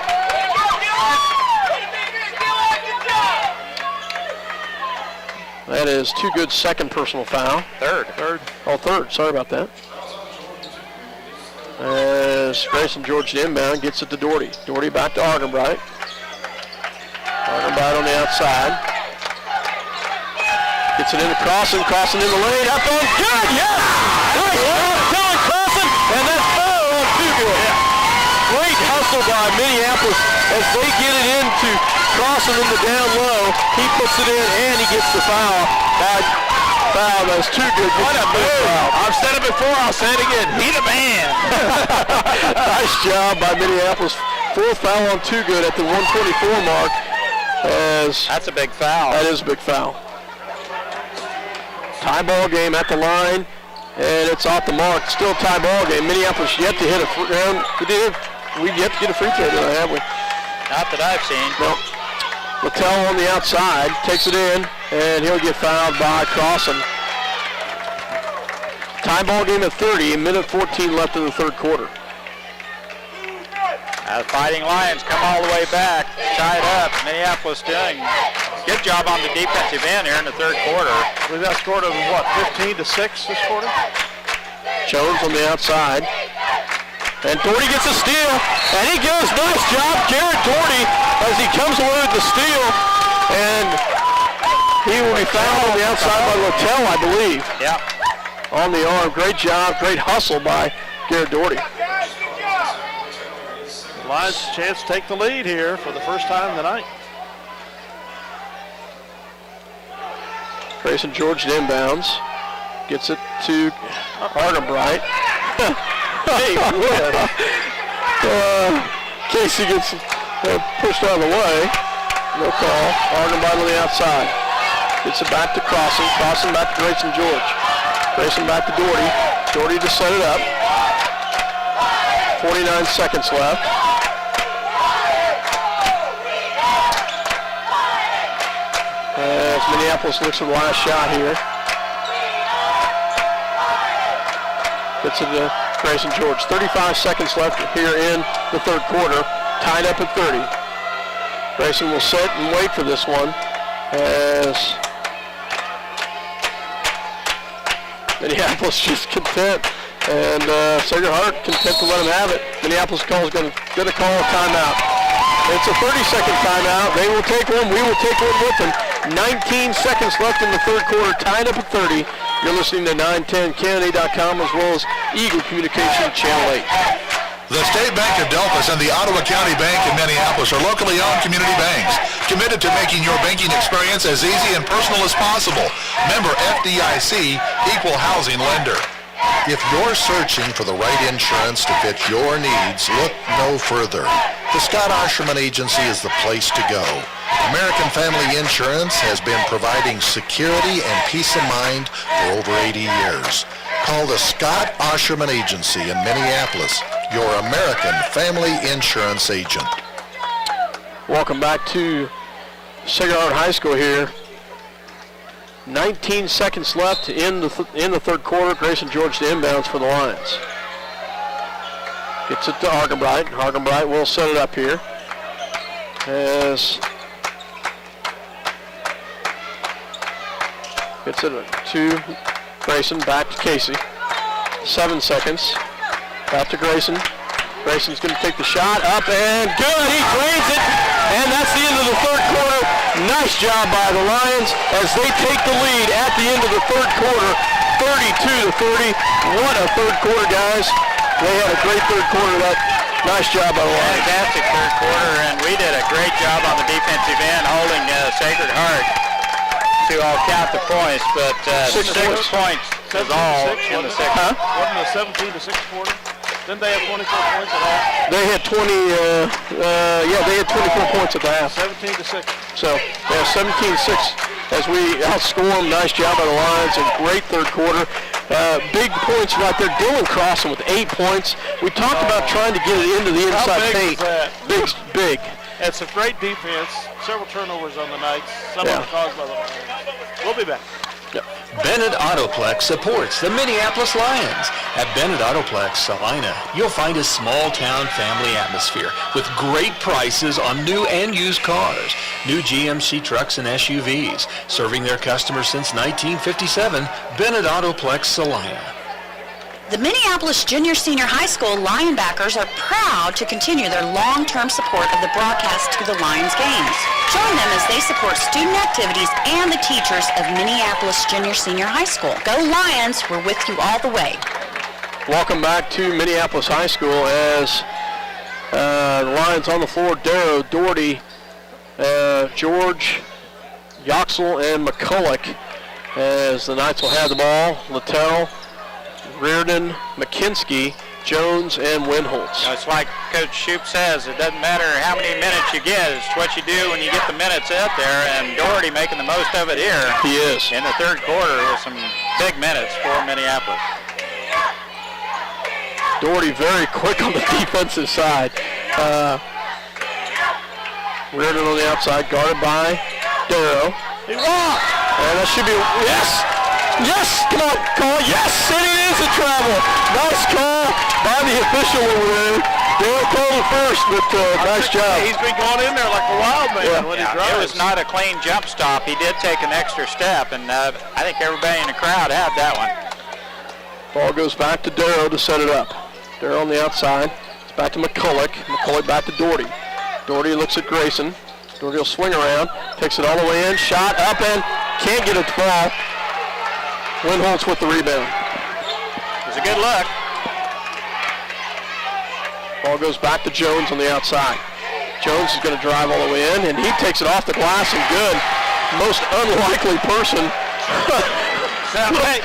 That is Too Good's second personal foul. Third. Oh, third. Sorry about that. As Grayson George inbound gets it to Doherty. Doherty back to Argenbright. Argenbright on the outside. Gets it into Crossan. Crossan in the lane. Up on good. Yeah! Nice job, Dylan Crossan. And that's foul on Too Good. Great hustle by Minneapolis as they get it into Crossan in the down low. He puts it in and he gets the foul. That's Too Good. What a move. I've said it before, I'll say it again. He the man. Nice job by Minneapolis Fourth foul on Too Good at the 124 mark. That's a big foul. That is a big foul. Tie ball game at the line, and it's off the mark. Still tie ball game. Minneapolis yet to hit a free round. We yet to get a free throw tonight, have we? Not that I've seen. No. Littell on the outside, takes it in, and he'll get fouled by Crossan. Tie ball game at 30, a minute 14 left in the third quarter. Fighting Lions come all the way back, tied up. Minneapolis doing a good job on the defensive end here in the third quarter. We've got scored of what, 15-6 this quarter? Jones on the outside. And Doherty gets a steal, and he goes, nice job, Garrett Doherty, as he comes away with the steal, and he will be fouled on the outside by Littell, I believe. Yeah. On the arm, great job, great hustle by Garrett Doherty. Lions chance to take the lead here for the first time tonight. Grayson George inbounds, gets it to Argenbright. Hey, Casey gets pushed out of the way. No call. Argenbright on the outside. Gets it back to Crossan. Crossan back to Grayson George. Grayson back to Doherty. Doherty to set it up. 49 seconds left. As Minneapolis looks for the last shot here. Gets it to Grayson George. 35 seconds left here in the third quarter. Tied up at 30. Grayson will sit and wait for this one as Minneapolis just content. And Sacred Heart content to let him have it. Minneapolis is going to call a timeout. It's a 30-second timeout. They will take one. We will take one with them. 19 seconds left in the third quarter, tied up at 30. You're listening to 910kennedy.com as well as Eagle Communications Channel 8. The State Bank of Delphus and the Ottawa County Bank in Minneapolis are locally owned community banks, committed to making your banking experience as easy and personal as possible. Member FDIC, Equal Housing Lender. If you're searching for the right insurance to fit your needs, look no further. The Scott Osherman Agency is the place to go. American Family Insurance has been providing security and peace of mind for over 80 years. Call the Scott Osherman Agency in Minneapolis, your American Family Insurance agent. Welcome back to Sacred Heart High School here. 19 seconds left in the third quarter. Grayson George to inbounds for the Lions. Gets it to Argenbright. Argenbright will set it up here. As gets it to Grayson, back to Casey. 7 seconds. Back to Grayson. Grayson's going to take the shot up and good. He drains it, and that's the end of the third quarter. Nice job by the Lions as they take the lead at the end of the third quarter, 32-30. What a third quarter, guys. They had a great third quarter. Nice job by the Lions. Fantastic third quarter, and we did a great job on the defensive end holding Sacred Heart to all count the points, but 6 points is all in the second. Wasn't it a 17-6 quarter? Didn't they have 24 points at half? They had 24 points at the half. 17-6. So, 17-6 as we outscore them. Nice job by the Lions. A great third quarter. Big points right there. Dylan Crossan with 8 points. We talked about trying to get it into the inside paint. Big. It's a great defense. Several turnovers on the night. Some of them caused by the Lions. We'll be back. Yep. Bennett Autoplex supports the Minneapolis Lions. At Bennett Autoplex Salina, you'll find a small-town family atmosphere with great prices on new and used cars, new GMC trucks and SUVs. Serving their customers since 1957, Bennett Autoplex Salina. The Minneapolis Junior Senior High School Lionbackers are proud to continue their long-term support of the broadcast to the Lions games. Join them as they support student activities and the teachers of Minneapolis Junior Senior High School. Go Lions, we're with you all the way. Welcome back to Minneapolis High School as the Lions on the floor. Darrow, Doherty, George, Yoxel, and McCulloch as the Knights will have the ball. Littell, Reardon, McKinsky, Jones, and Winholtz. It's like Coach Shoup says, it doesn't matter how many minutes you get, it's what you do when you get the minutes out there, and Doherty making the most of it here. He is. In the third quarter with some big minutes for Minneapolis. Doherty very quick on the defensive side. Reardon on the outside, guarded by Darrow. He walked. And that should be, yes! Yes! Come on, call. Yes! And it is a travel. Nice call by the official over there. Darrow called it first, but nice job. He's been going in there like a wild man when he drives. It was not a clean jump stop. He did take an extra step, and I think everybody in the crowd had that one. Ball goes back to Darrow to set it up. Darrow on the outside. It's back to McCulloch. McCulloch back to Doherty. Doherty looks at Grayson. Doherty will swing around. Takes it all the way in. Shot up and can't get it to fall. Winholtz with the rebound. It was a good look. Ball goes back to Jones on the outside. Jones is going to drive all the way in, and he takes it off the glass and good. Most unlikely person. Now, hey,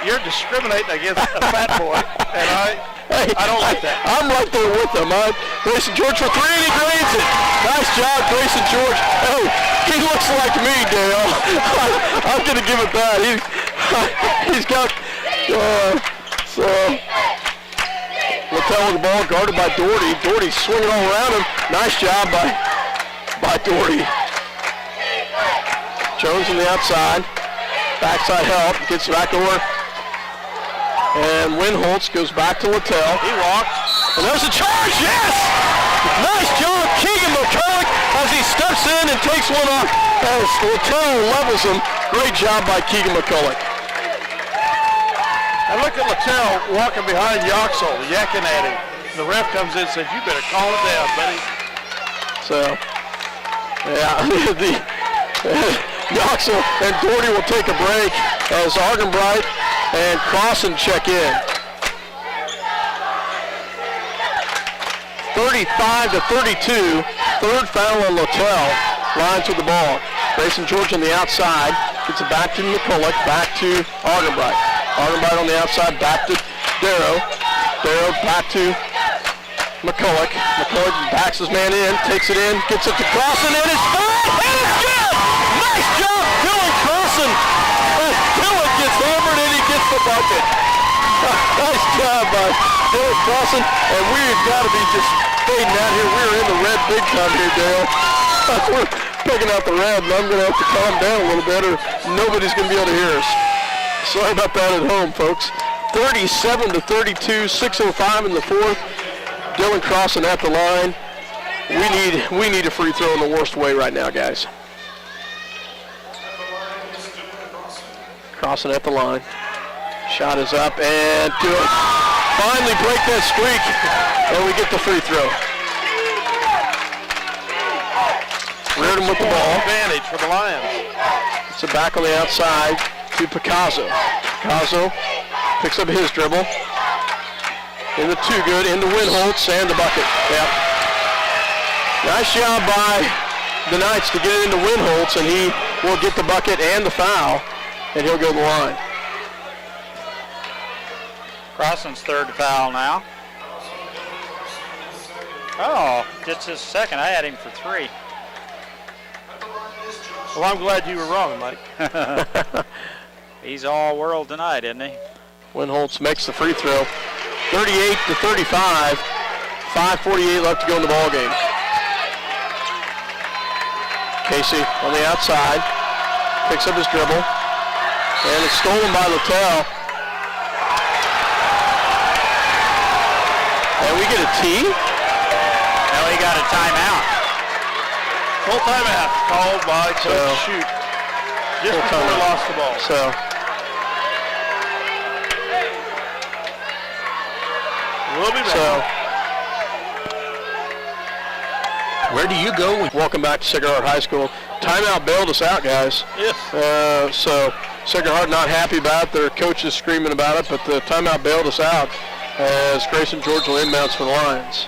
you're discriminating against a fat boy, and I don't like that. I'm right there with him. Grayson George for three, and he drains it. Nice job, Grayson George. Hey, he looks like me, Dale. I'm going to give it that. He's got, so, Littell with the ball, guarded by Doherty. Doherty swinging all around him. Nice job by Doherty. Jones on the outside. Backside help, gets it back over. And Winholtz goes back to Littell. He walked. And there's a charge, yes! Nice job, Keegan McCulloch, as he steps in and takes one off as Littell levels him. Great job by Keegan McCulloch. I look at Littell walking behind Yoxel, yakking at him. The ref comes in and says, you better calm it down, buddy. So, yeah, Yoxel and Doherty will take a break as Argenbright and Crossan check in. 35-32, third foul on Littell. Lions with the ball. Grayson George on the outside, gets it back to McCulloch, back to Argenbright. Argenbright on the outside, back to Darrow. Darrow back to McCulloch. McCulloch backs his man in, takes it in, gets it to Crossan, and it's fine, and it's good! Nice job, Dylan Crossan! Dylan gets hammered and he gets the bucket. Nice job by Dylan Crossan, and we've got to be just fading out here. We're in the red big time here, Dale. We're picking out the red, and I'm going to have to calm down a little bit or nobody's going to be able to hear us. Sorry about that at home, folks. 37-32, 6:05 in the fourth. Dylan Crossan at the line. We need a free throw in the worst way right now, guys. Crossan at the line. Shot is up and do it. Finally break that streak, and we get the free throw. Reardon with the ball. Advantage for the Lions. It's a back on the outside to Picasso. Picasso picks up his dribble. In the two good, into Winholtz and the bucket. Yep. Nice job by the Knights to get it into Winholtz, and he will get the bucket and the foul, and he'll go to the line. Crossan's third foul now. Oh, just his second. I had him for three. Well, I'm glad you were wrong, Mike. He's all world tonight, isn't he? Winholtz makes the free throw. 38-35. 5:48 left to go in the ball game. Casey on the outside. Picks up his dribble. And it's stolen by Littell. And we get a tee. Now he got a timeout. Full timeout called by Coach Shoup. Just before we lost the ball. So we'll be back. Where do you go? Welcome back to Sacred Heart High School. Timeout bailed us out, guys. Yes. So Sacred Heart not happy about it. Their coach is screaming about it, but the timeout bailed us out as Grayson George will inbounds for the Lions.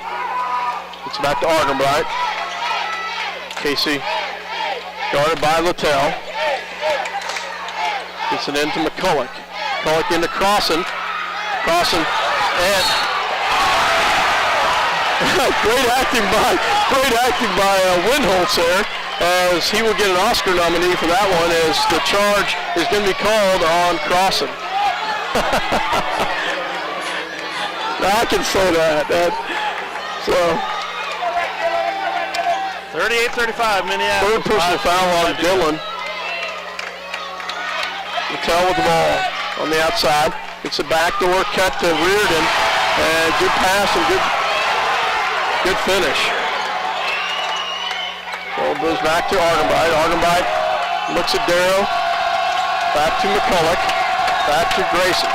It's back to Argenbright. Casey guarded by Littell. Gets it into McCulloch. McCulloch into Crossan. Crossan and Great acting by Windholtz there, as he will get an Oscar nominee for that one, as the charge is going to be called on Crossan. I can say that. So 38-35, Minneapolis. third personal foul on Dillon. Littell with the ball on the outside. It's a backdoor cut to Reardon, and good pass and good finish. Ball goes back to Argenbite. Argenbite looks at Darrow. Back to McCulloch. Back to Grayson.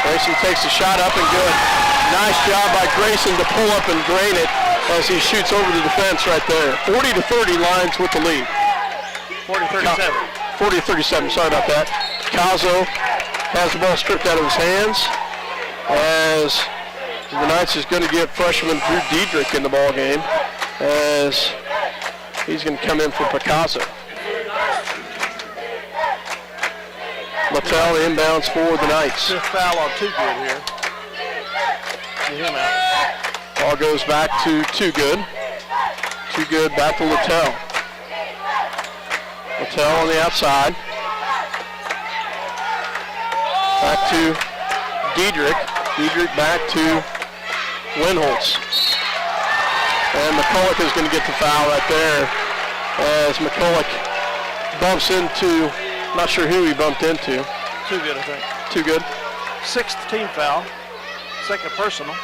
Grayson takes a shot up and good. Nice job by Grayson to pull up and drain it as he shoots over the defense right there. 40-30 Lions with the lead. 40-37. 40-37, sorry about that. Cazo has the ball stripped out of his hands as the Knights is going to get freshman Drew Diedrich in the ball game, as he's going to come in for Picasso. Littell inbounds for the Knights. Fifth foul on Too Good here. Get him out. Ball goes back to Too Good. Too Good back to Littell. Littell on the outside. Back to Diedrich. Diedrich back to Windholtz. And McCulloch is going to get the foul right there, as McCulloch bumps into, not sure who he bumped into. Too Good, I think. Too Good. Sixth team foul. Second personal.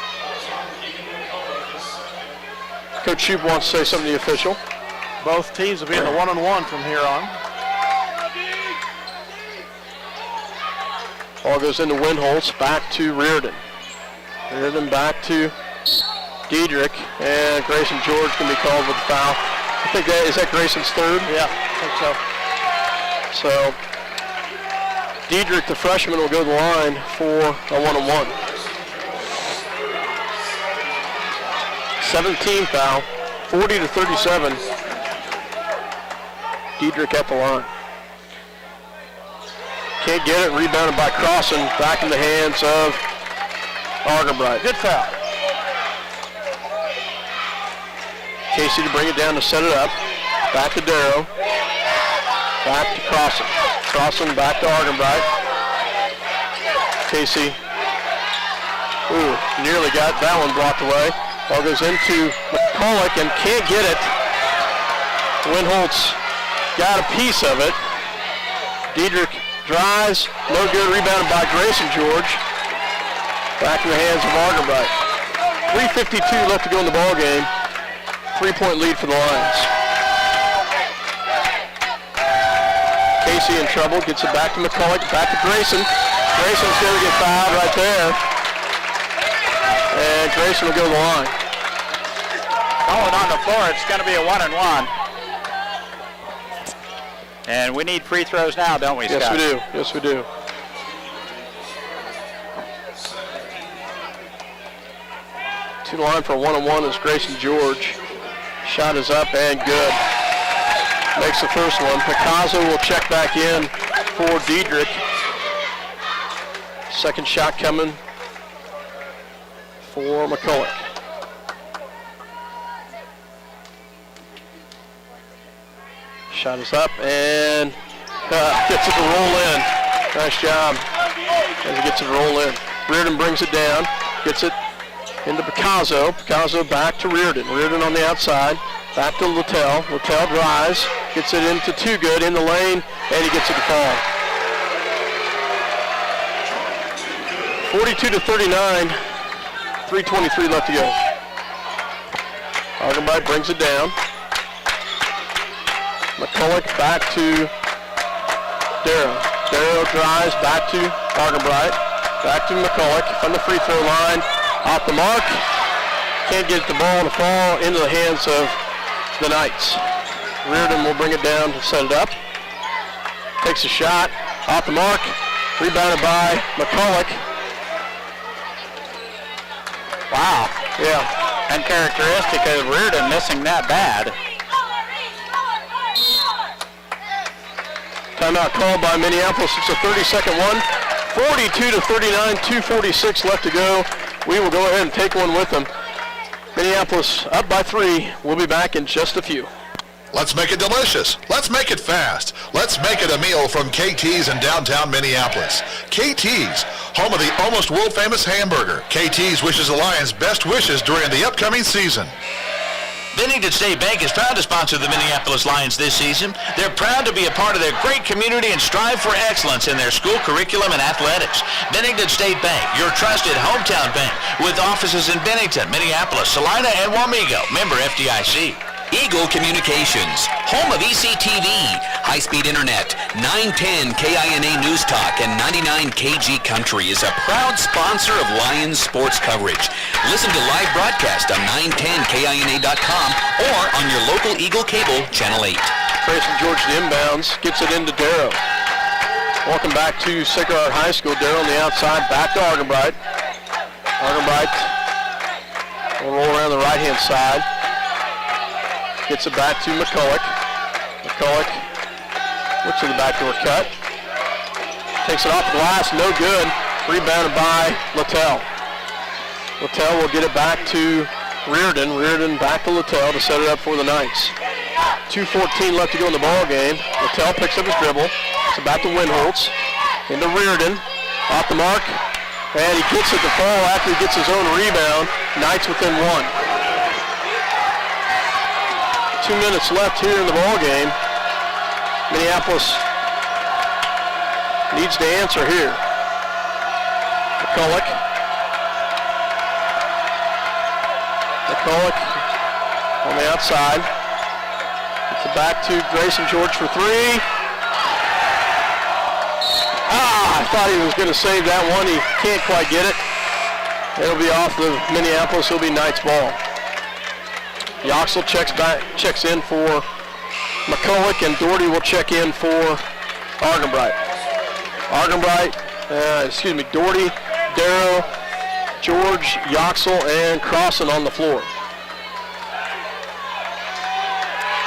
Coach Shoup wants to say something to the official. Both teams will be in the one-on-one from here on. Ball goes into Windholtz, back to Reardon. Reardon back to Diedrich, and Grayson George can be called with a foul. I think is that Grayson's third? Yeah, I think so. So Diedrich, the freshman, will go to the line for a one-on-one. 17 foul, 40-37. Diedrich at the line. Can't get it, rebounded by Crossan, back in the hands of Argenbright. Good foul. Casey to bring it down to set it up. Back to Darrow. Back to Crossan. Crossan back to Argenbright. Casey, nearly got that one blocked away. Ball goes into McCulloch and can't get it. Windholtz got a piece of it. Diedrich drives, no good, rebounded by Grayson George. Back in the hands of Argenbright. 3:52 left to go in the ball game. 3-point lead for the Lions. Casey in trouble, gets it back to McCulloch, back to Grayson. Grayson's going to get fouled right there. And Grayson will go to the line. Going on the floor, it's going to be a 1-and-1. And we need free throws now, don't we, Scott? Yes, we do. Yes, we do. To the line for a 1-on-1 is Grayson George. Shot is up and good. Makes the first one. Picasso will check back in for Diedrich. Second shot coming for McCulloch. Shot is up and gets it to roll in. Nice job as he gets it to roll in. Reardon brings it down, gets it into Picasso. Picasso back to Reardon. Reardon on the outside. Back to Littell. Littell drives, gets it into Too Good in the lane, and he gets it to fall. 42-39. 3:23 left to go. Argenbright brings it down. McCulloch back to Darrow. Darrow drives back to Argenbright. Back to McCulloch from the free throw line. Off the mark. Can't get the ball to fall into the hands of the Knights. Reardon will bring it down to set it up. Takes a shot. Off the mark. Rebounded by McCulloch. Wow. Yeah. Uncharacteristic of Reardon missing that bad. Timeout called by Minneapolis. It's a 30-second one. 42-39, 2:46 left to go. We will go ahead and take one with them. Minneapolis up by 3. We'll be back in just a few. Let's make it delicious. Let's make it fast. Let's make it a meal from KT's in downtown Minneapolis. KT's, home of the almost world-famous hamburger. KT's wishes the Lions best wishes during the upcoming season. Bennington State Bank is proud to sponsor the Minneapolis Lions this season. They're proud to be a part of their great community and strive for excellence in their school curriculum and athletics. Bennington State Bank, your trusted hometown bank, with offices in Bennington, Minneapolis, Salina, and Wamego. Member FDIC. Eagle Communications, home of ECTV, high-speed internet, 910 KINA News Talk, and 99 KG Country is a proud sponsor of Lions sports coverage. Listen to live broadcast on 910KINA.com or on your local Eagle Cable, Channel 8. Grayson George the inbounds, gets it into Darrow. Welcome back to Sacred Heart High School. Darrow on the outside, back to Argenbright. Argenbright will roll around the right-hand side. Gets it back to McCulloch. McCulloch looks to the backdoor cut. Takes it off the glass, no good. Rebounded by Littell. Littell will get it back to Reardon. Reardon back to Littell to set it up for the Knights. 2:14 left to go in the ball game. Littell picks up his dribble. It's back to Winholtz. Into Reardon. Off the mark. And he gets it to fall after he gets his own rebound. Knights within 1. 2 minutes left here in the ball game. Minneapolis needs to answer here. McCulloch. McCulloch on the outside. Gets it back to Grayson George for 3. I thought he was going to save that one. He can't quite get it. It'll be off of Minneapolis. It'll be Knights ball. Yoxel checks in for McCulloch, and Doherty will check in for Argenbright. Doherty, Darrow, George, Yoxel, and Crossan on the floor.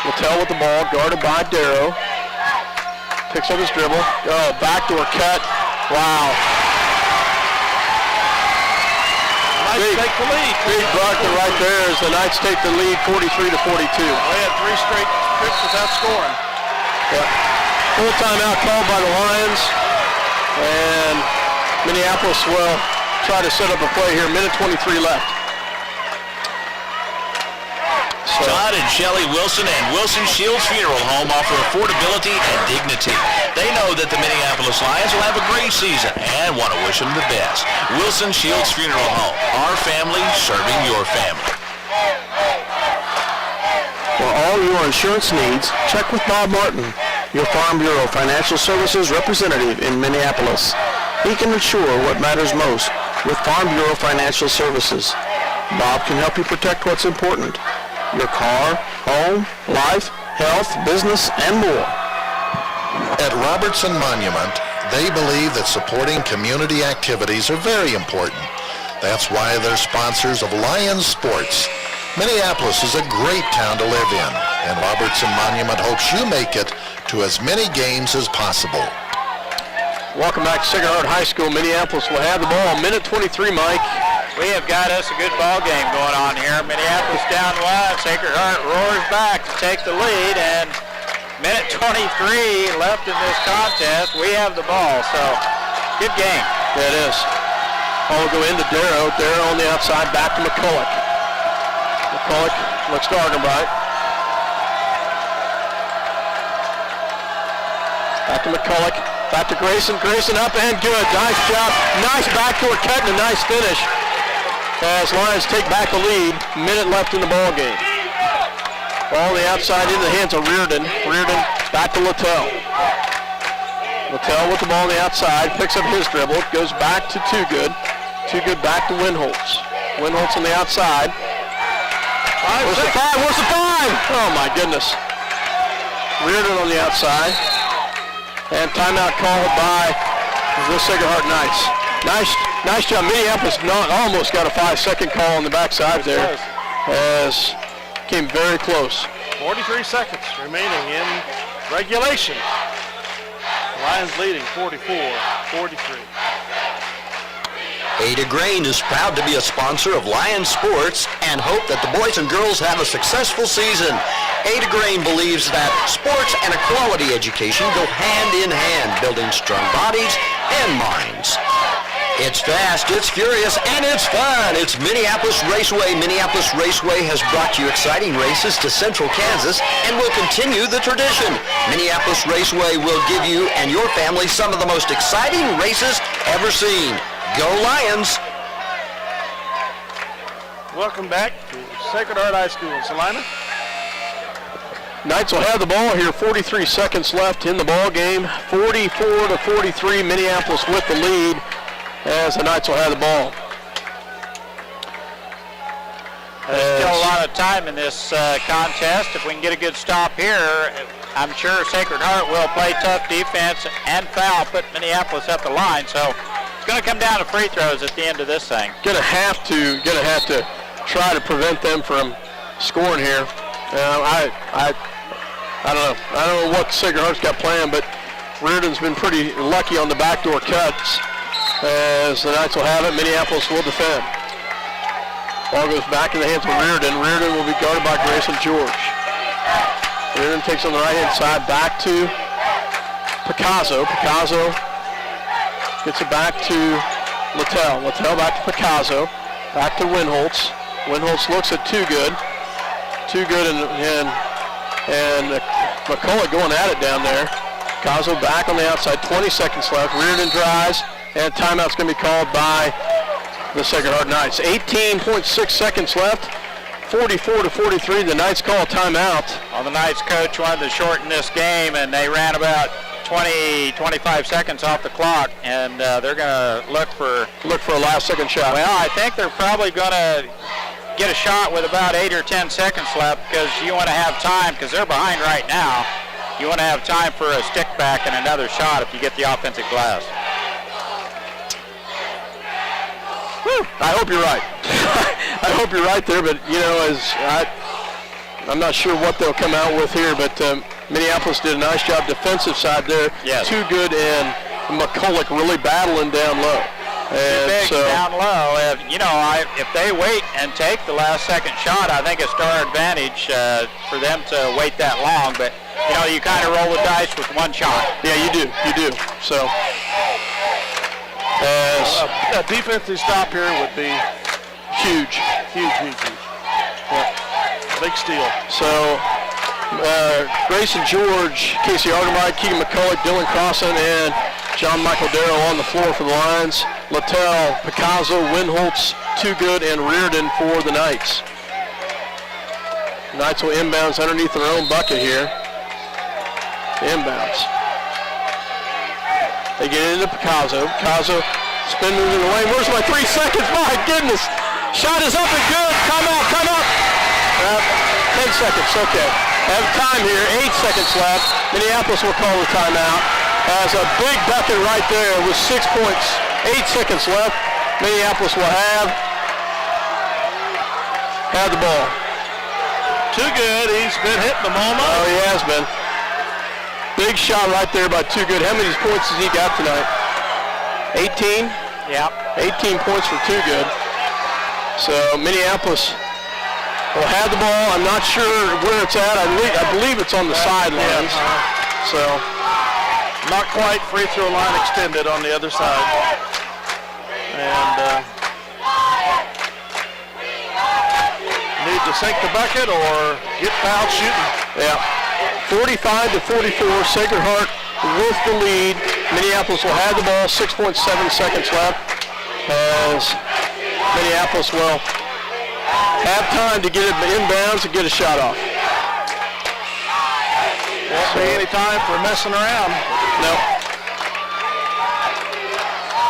Littell with the ball, guarded by Darrow. Picks up his dribble. Backdoor cut. Wow. Take the lead. Big bucket right there as the Knights take the lead 43-42. They had 3 straight trips without scoring. Yeah. Full timeout called by the Lions. And Minneapolis will try to set up a play here. Minute 23 left. Todd and Shelley Wilson and Wilson Shields Funeral Home offer affordability and dignity. They know that the Minneapolis Lions will have a great season and want to wish them the best. Wilson Shields Funeral Home, our family serving your family. For all your insurance needs, check with Bob Martin, your Farm Bureau Financial Services representative in Minneapolis. He can insure what matters most with Farm Bureau Financial Services. Bob can help you protect what's important. Your car, home, life, health, business, and more. At Robertson Monument, they believe that supporting community activities are very important. That's why they're sponsors of Lions Sports. Minneapolis is a great town to live in, and Robertson Monument hopes you make it to as many games as possible. Welcome back to Sacred Heart High School. Minneapolis will have the ball. Minute 23, Mike. We have got us a good ball game going on here. Minneapolis down 1. Sacred Heart roars back to take the lead, and minute 23 left in this contest. We have the ball, so good game. Yeah, it is. Ball will go into Darrow. Darrow on the outside, back to McCulloch. McCulloch looks to Argenbright. Back to McCulloch. Back to Grayson. Grayson up and good. Nice job. Nice backdoor cut and a nice finish. As Lions take back the lead, minute left in the ball game. Ball on the outside into the hands of Reardon. Reardon back to Littell. Littell with the ball on the outside, picks up his dribble, goes back to Too Good. Too Good back to Winholtz. Winholtz on the outside. Where's the 5? Where's the 5? Oh my goodness. Reardon on the outside. And timeout called by the Sacred Heart Knights. Nice job. Minneapolis almost got a 5-second call on the backside there, as came very close. 43 seconds remaining in regulation. Lions leading 44-43. Ada Grain is proud to be a sponsor of Lions Sports and hope that the boys and girls have a successful season. Ada Grain believes that sports and a quality education go hand in hand, building strong bodies and minds. It's fast, it's furious, and it's fun. It's Minneapolis Raceway. Minneapolis Raceway has brought you exciting races to Central Kansas and will continue the tradition. Minneapolis Raceway will give you and your family some of the most exciting races ever seen. Go Lions! Welcome back to Sacred Heart High School in Salina. Knights will have the ball here, 43 seconds left in the ball game. 44-43, Minneapolis with the lead as the Knights will have the ball. There's still a lot of time in this contest. If we can get a good stop here, I'm sure Sacred Heart will play tough defense and foul, put Minneapolis at the line. So it's going to come down to free throws at the end of this thing. Gonna have to try to prevent them from scoring here. I don't know. I don't know what Sacred Heart's got planned, but Reardon's been pretty lucky on the backdoor cuts. As the Knights will have it, Minneapolis will defend. Ball goes back in the hands of Reardon. Reardon will be guarded by Grayson George. Reardon takes on the right-hand side, back to Picasso. Picasso gets it back to Littell. Littell back to Picasso. Back to Winholtz. Winholtz looks at Too Good. Too Good and McCullough going at it down there. Picasso back on the outside. 20 seconds left. Reardon drives, and timeout's going to be called by the Sacred Heart Knights. 18.6 seconds left. 44-43. The Knights call a timeout. Well, the Knights coach wanted to shorten this game, and they ran about 25 seconds off the clock, and they're going to look for a last-second shot. Well, I think they're probably going to get a shot with about 8 or 10 seconds left, because you want to have time, because they're behind right now. You want to have time for a stick back and another shot if you get the offensive glass. I hope you're right. I hope you're right there, but I'm not sure what they'll come out with here, but Minneapolis did a nice job defensive side there. Yes. Too Good and McCullough really battling down low. And so down low. If they wait and take the last second shot, I think it's to our advantage for them to wait that long. But you kind of roll the dice with one shot. Yeah, you do. So a defensive stop here would be huge. Yeah. Big steal. So Grayson George, Casey Argamite, Keegan McCullough, Dylan Crossan, and John Michael Darrow on the floor for the Lions. Littell, Picasso, Winholtz, Too Good, and Reardon for the Knights. Knights will inbounds underneath their own bucket here. Inbounds. They get into Picasso. Picasso spin moves in the lane. Where's my 3 seconds? My goodness. Shot is up and good. Come out. 10 seconds. Okay. Have time here. 8 seconds left. Minneapolis will call the timeout. Has a big bucket right there with 6 points. 8 seconds left. Minneapolis will have the ball. Too Good. He's been hitting the moment. Oh, he has been. Big shot right there by Too Good. How many points has he got tonight? 18? Yeah. 18 points for Too Good. So Minneapolis will have the ball. I'm not sure where it's at. I believe it's on the sidelines. So not quite free throw line extended on the other side. And need to sink the bucket or get fouled shooting. Yeah. 45-44, Sacred Heart with the lead. Minneapolis will have the ball, 6.7 seconds left, as Minneapolis will have time to get it inbounds and get a shot off. Won't be any time for messing around. No.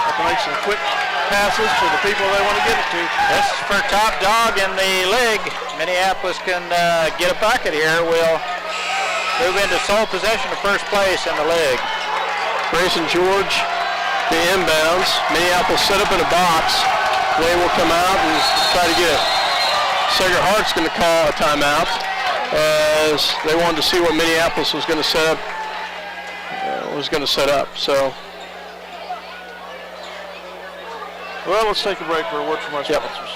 Have to make some quick passes to the people they want to get it to. This is for top dog in the league. Minneapolis can get a bucket here. We'll move into sole possession of first place in the league. Grayson George, the inbounds. Minneapolis set up in a box. They will come out and try to get it. Sacred Heart's going to call a timeout as they wanted to see what Minneapolis was going to set up. So Well, let's take a break for a word from our sponsors.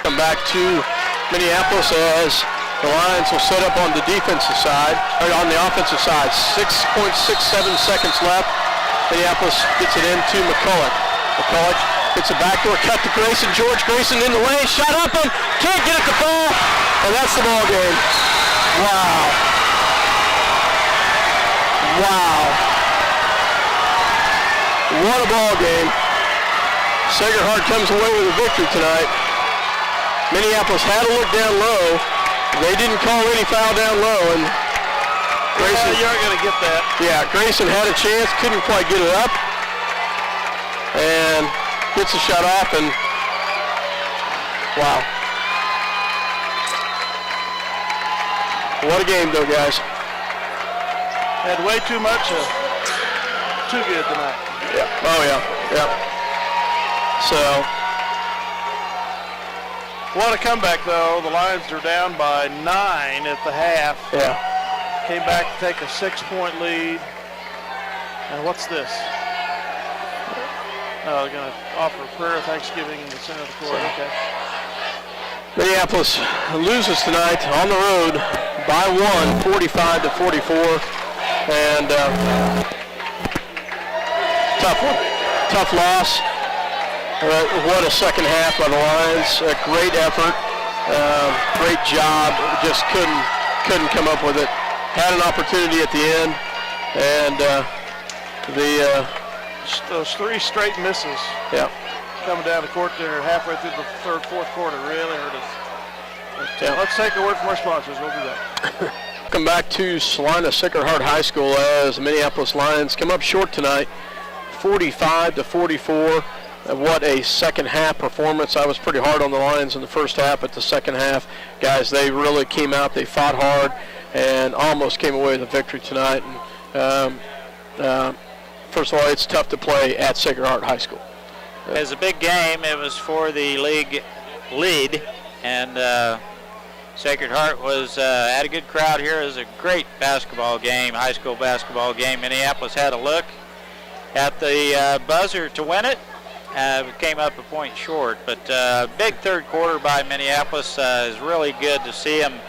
Come back to Minneapolis as the Lions will set up on the defensive side, or on the offensive side. 6.67 seconds left. Minneapolis gets it into McCulloch. McCulloch gets a backdoor cut to Grayson. George Grayson in the lane, shot up him, can't get it to fall, and that's the ball game. Wow. Wow. What a ball game. Sacred Heart comes away with a victory tonight. Minneapolis had to look down low. They didn't call any foul down low, and Grayson, you aren't going to get that. Yeah, Grayson had a chance, couldn't quite get it up, and gets a shot off, and wow. What a game, though, guys. Had way too much, too good tonight. Yeah. Oh, yeah. Yeah. So, what a comeback, though. The Lions are down by 9 at the half. Yeah. Came back to take a 6-point lead. And what's this? Oh, they're going to offer prayer of thanksgiving in the center of the court. Okay. Minneapolis loses tonight on the road by 1, 45-44. And tough one. Tough loss. What a second half by the Lions. A great effort. Great job. Just couldn't come up with it. Had an opportunity at the end. And those 3 straight misses. Yeah. Coming down the court there halfway through the third, fourth quarter really hurt us. But, let's take a word from our sponsors. We'll do that. Welcome back to Salina Sacred Heart High School as the Minneapolis Lions come up short tonight, 45-44. What a second half performance. I was pretty hard on the Lions in the first half, but the second half, guys, they really came out. They fought hard and almost came away with a victory tonight. And, first of all, it's tough to play at Sacred Heart High School. It was a big game. It was for the league lead, and Sacred Heart had a good crowd here. It was a great basketball game, high school basketball game. Minneapolis had a look at the buzzer to win it. Came up a point short, but big third quarter by Minneapolis. Is really good to see them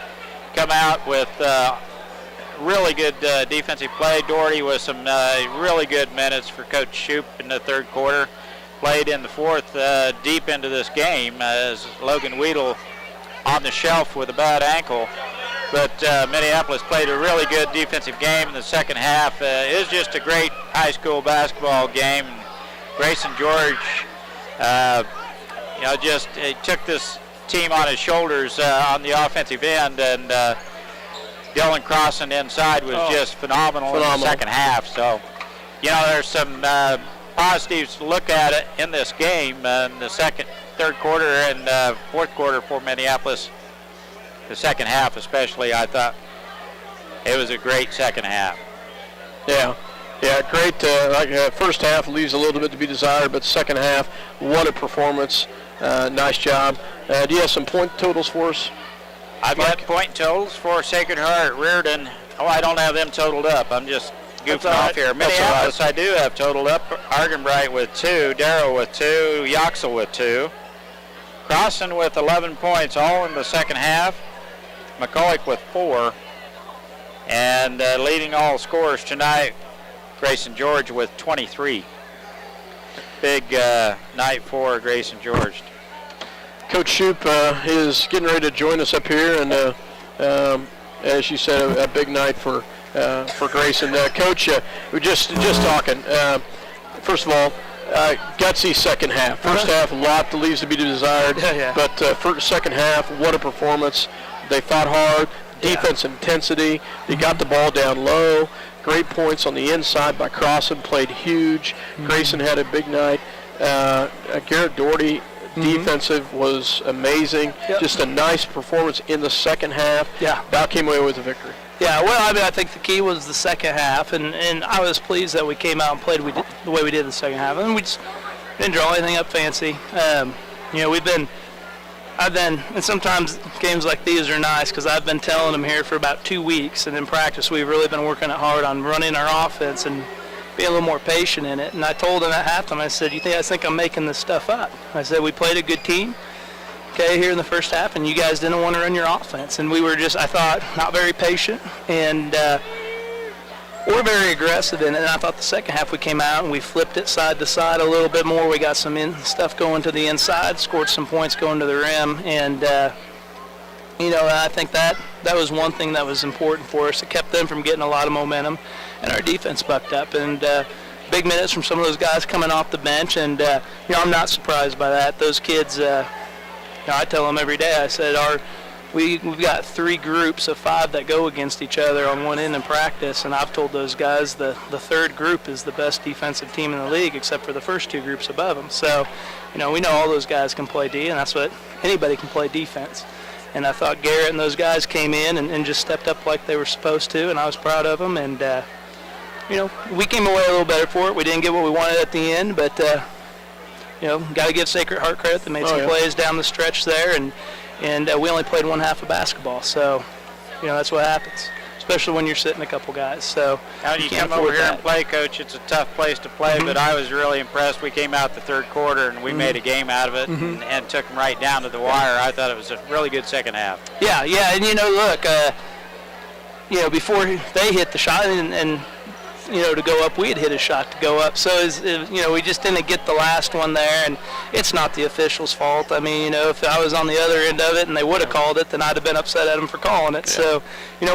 come out with really good defensive play. Doherty with some really good minutes for Coach Shoup in the third quarter. Played in the fourth deep into this game as Logan Weedle on the shelf with a bad ankle. But Minneapolis played a really good defensive game in the second half. It was just a great high school basketball game. Grayson George, just took this team on his shoulders on the offensive end, and Dylan Crossan inside was just phenomenal in the second half. So, there's some positives to look at it in this game in the second, third quarter, and fourth quarter for Minneapolis. The second half especially, I thought it was a great second half. Yeah, great. First half leaves a little bit to be desired, but second half, what a performance. Nice job. Do you have some point totals for us? I've got point totals for Sacred Heart, Reardon. Oh, I don't have them totaled up. I'm just goofing off here. Minneapolis, I do have totaled up. Argenbright with 2, Darrow with 2, Yoxel with 2. Crossan with 11 points, all in the second half. McCulloch with 4. And leading all scorers tonight, Grayson George with 23. Big night for Grayson George. Coach Shoup is getting ready to join us up here, and as you said, a big night for Grayson. Coach, we're just talking. First of all, gutsy second half. First half, a lot that leaves to be desired. But first, second half, what a performance. They fought hard. Defense intensity. They got the ball down low. Great points on the inside by Crossan. Played huge. Grayson had a big night. Garrett Doherty, defensive, was amazing. Just a nice performance in the second half. About came away with a victory. Yeah, well, I think the key was the second half, and I was pleased that we came out and played the way we did the second half. And we just didn't draw anything up fancy. And sometimes games like these are nice because I've been telling them here for about 2 weeks, and in practice we've really been working hard on running our offense and being a little more patient in it. And I told him at halftime, I said, I think I'm making this stuff up. I said, we played a good team, okay, here in the first half, and you guys didn't want to run your offense. And we were just, I thought, not very patient and we're very aggressive in it. And I thought the second half we came out and we flipped it side to side a little bit more. We got some stuff going to the inside, scored some points going to the rim, and I think that was one thing that was important for us. It kept them from getting a lot of momentum, and our defense bucked up. And big minutes from some of those guys coming off the bench, and I'm not surprised by that. Those kids, I tell them every day. I said we've got 3 groups of 5 that go against each other on one end in practice, and I've told those guys the third group is the best defensive team in the league, except for the first 2 groups above them. So, we know all those guys can play D, and that's what anybody can play defense. And I thought Garrett and those guys came in and just stepped up like they were supposed to, and I was proud of them. And, we came away a little better for it. We didn't get what we wanted at the end, but, got to give Sacred Heart credit. They made some plays down the stretch there, and we only played one half of basketball. So, that's what happens, especially when you're sitting a couple guys. So now you come over here and play, Coach, it's a tough place to play, but I was really impressed. We came out the third quarter, and we made a game out of it and took them right down to the wire. I thought it was a really good second half. Yeah, and, look, before they hit the shot and to go up, we had hit a shot to go up. So, we just didn't get the last one there, and it's not the official's fault. I mean, if I was on the other end of it and they would have called it, then I'd have been upset at them for calling it. Yeah. So,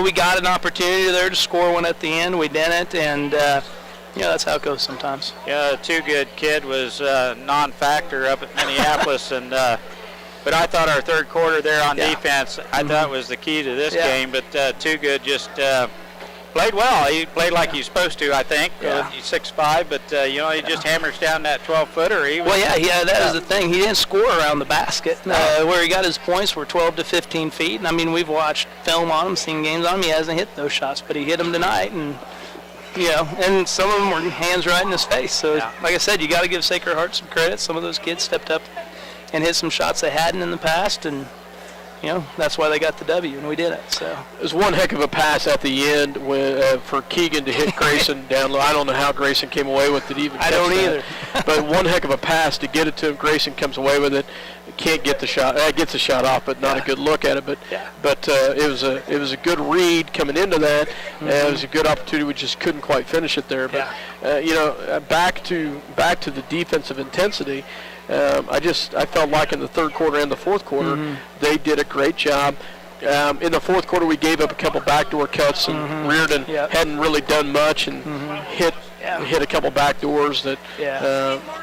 we got an opportunity there to score one at the end. We didn't, and, that's how it goes sometimes. Yeah, Too Good kid was non-factor up at Minneapolis, and but I thought our third quarter there on defense, I thought was the key to this game, but Too Good just played well. He played like he's supposed to, I think. He's 6'5", but, he just hammers down that 12-footer. That was the thing. He didn't score around the basket. Where he got his points were 12 to 15 feet. And, I mean, we've watched film on him, seen games on him. He hasn't hit those shots, but he hit them tonight. And, and some of them were hands right in his face. So, like I said, you got to give Sacred Heart some credit. Some of those kids stepped up and hit some shots they hadn't in the past, and that's why they got the W, and we did it. So it was one heck of a pass at the end for Keegan to hit Grayson down low. I don't know how Grayson came away with it even. I don't either. But one heck of a pass to get it to him. Grayson comes away with it, can't get the shot. Gets the shot off, but not a good look at it. But it was a good read coming into that. It was a good opportunity. We just couldn't quite finish it there. But back to the defensive intensity. I felt like in the third quarter and the fourth quarter, they did a great job. In the fourth quarter, we gave up a couple backdoor cuts, and Reardon hadn't really done much, and hit a couple backdoors that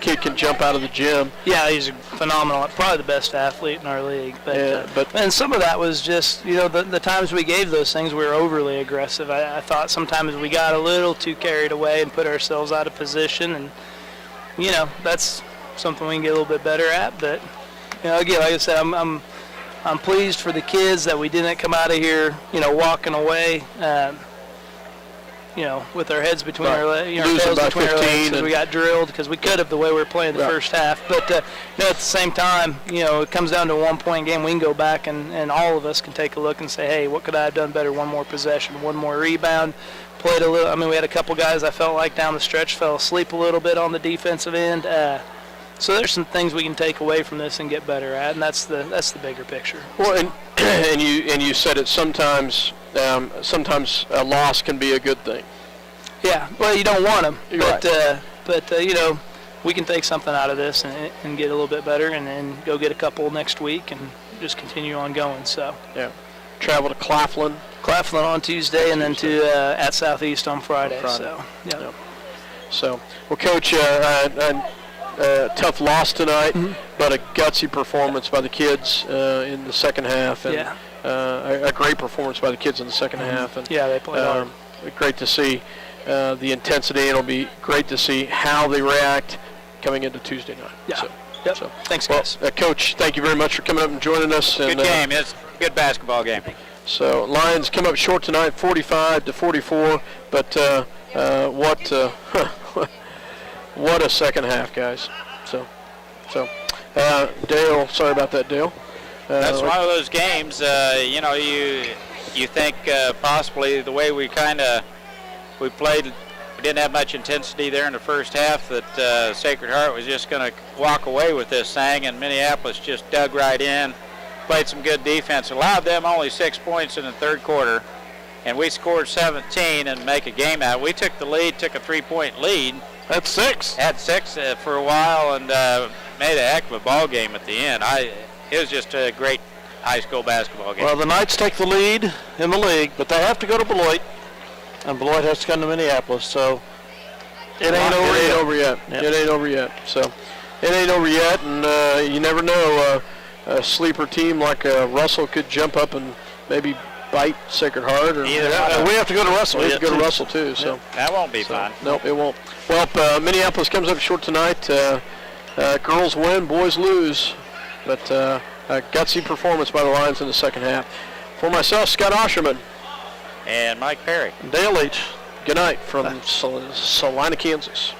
kid can jump out of the gym. Yeah, he's phenomenal. Probably the best athlete in our league. And some of that was just, the times we gave those things, we were overly aggressive. I thought sometimes we got a little too carried away and put ourselves out of position, and, that's something we can get a little bit better at. But again, like I said, I'm pleased for the kids that we didn't come out of here walking away with our heads between our legs, our tails between our legs, because we got drilled, because we could have the way we were playing the first half. But at the same time, it comes down to a 1-point game. We can go back and all of us can take a look and say, hey, what could I have done better? One more possession, one more rebound. Played a little. I mean, we had a couple guys I felt like down the stretch fell asleep a little bit on the defensive end. So there's some things we can take away from this and get better at, and that's the bigger picture. Well, and you said it. Sometimes a loss can be a good thing. Yeah. Well, you don't want them, but we can take something out of this and get a little bit better, and then go get a couple next week and just continue on going. So travel to Claflin on Tuesday, and then to at Southeast on Friday. So well, Coach. Tough loss tonight, but a gutsy performance by the kids in the second half, and a great performance by the kids in the second half. And they played hard. Great to see the intensity, and it'll be great to see how they react coming into Tuesday night. So thanks, guys. Coach, thank you very much for coming up and joining us. Good game. It's a good basketball game. So Lions come up short tonight, 45-44, but what a second half, guys. So Dale, sorry about that, Dale. That's one of those games, you think possibly the way we played, we didn't have much intensity there in the first half, that Sacred Heart was just going to walk away with this thing, and Minneapolis just dug right in, played some good defense, allowed them only 6 points in the third quarter, and we scored 17 and make a game out. We took the lead, took a 3-point lead. That's 6. Had 6 for a while, and made a heck of a ball game at the end. It was just a great high school basketball game. Well, the Knights take the lead in the league, but they have to go to Beloit, and Beloit has to come to Minneapolis, so it ain't over yet. Yep. It ain't over yet. So it ain't over yet, and you never know. A sleeper team like Russell could jump up and maybe bite Sacred Heart. Or, we have to go to Russell. We have to go to Russell, too. So that won't be fun. Nope, it won't. Well, Minneapolis comes up short tonight. Girls win, boys lose. But a gutsy performance by the Lions in the second half. For myself, Scott Osherman. And Mike Perry. Dale Leach. Good night from Salina, Kansas.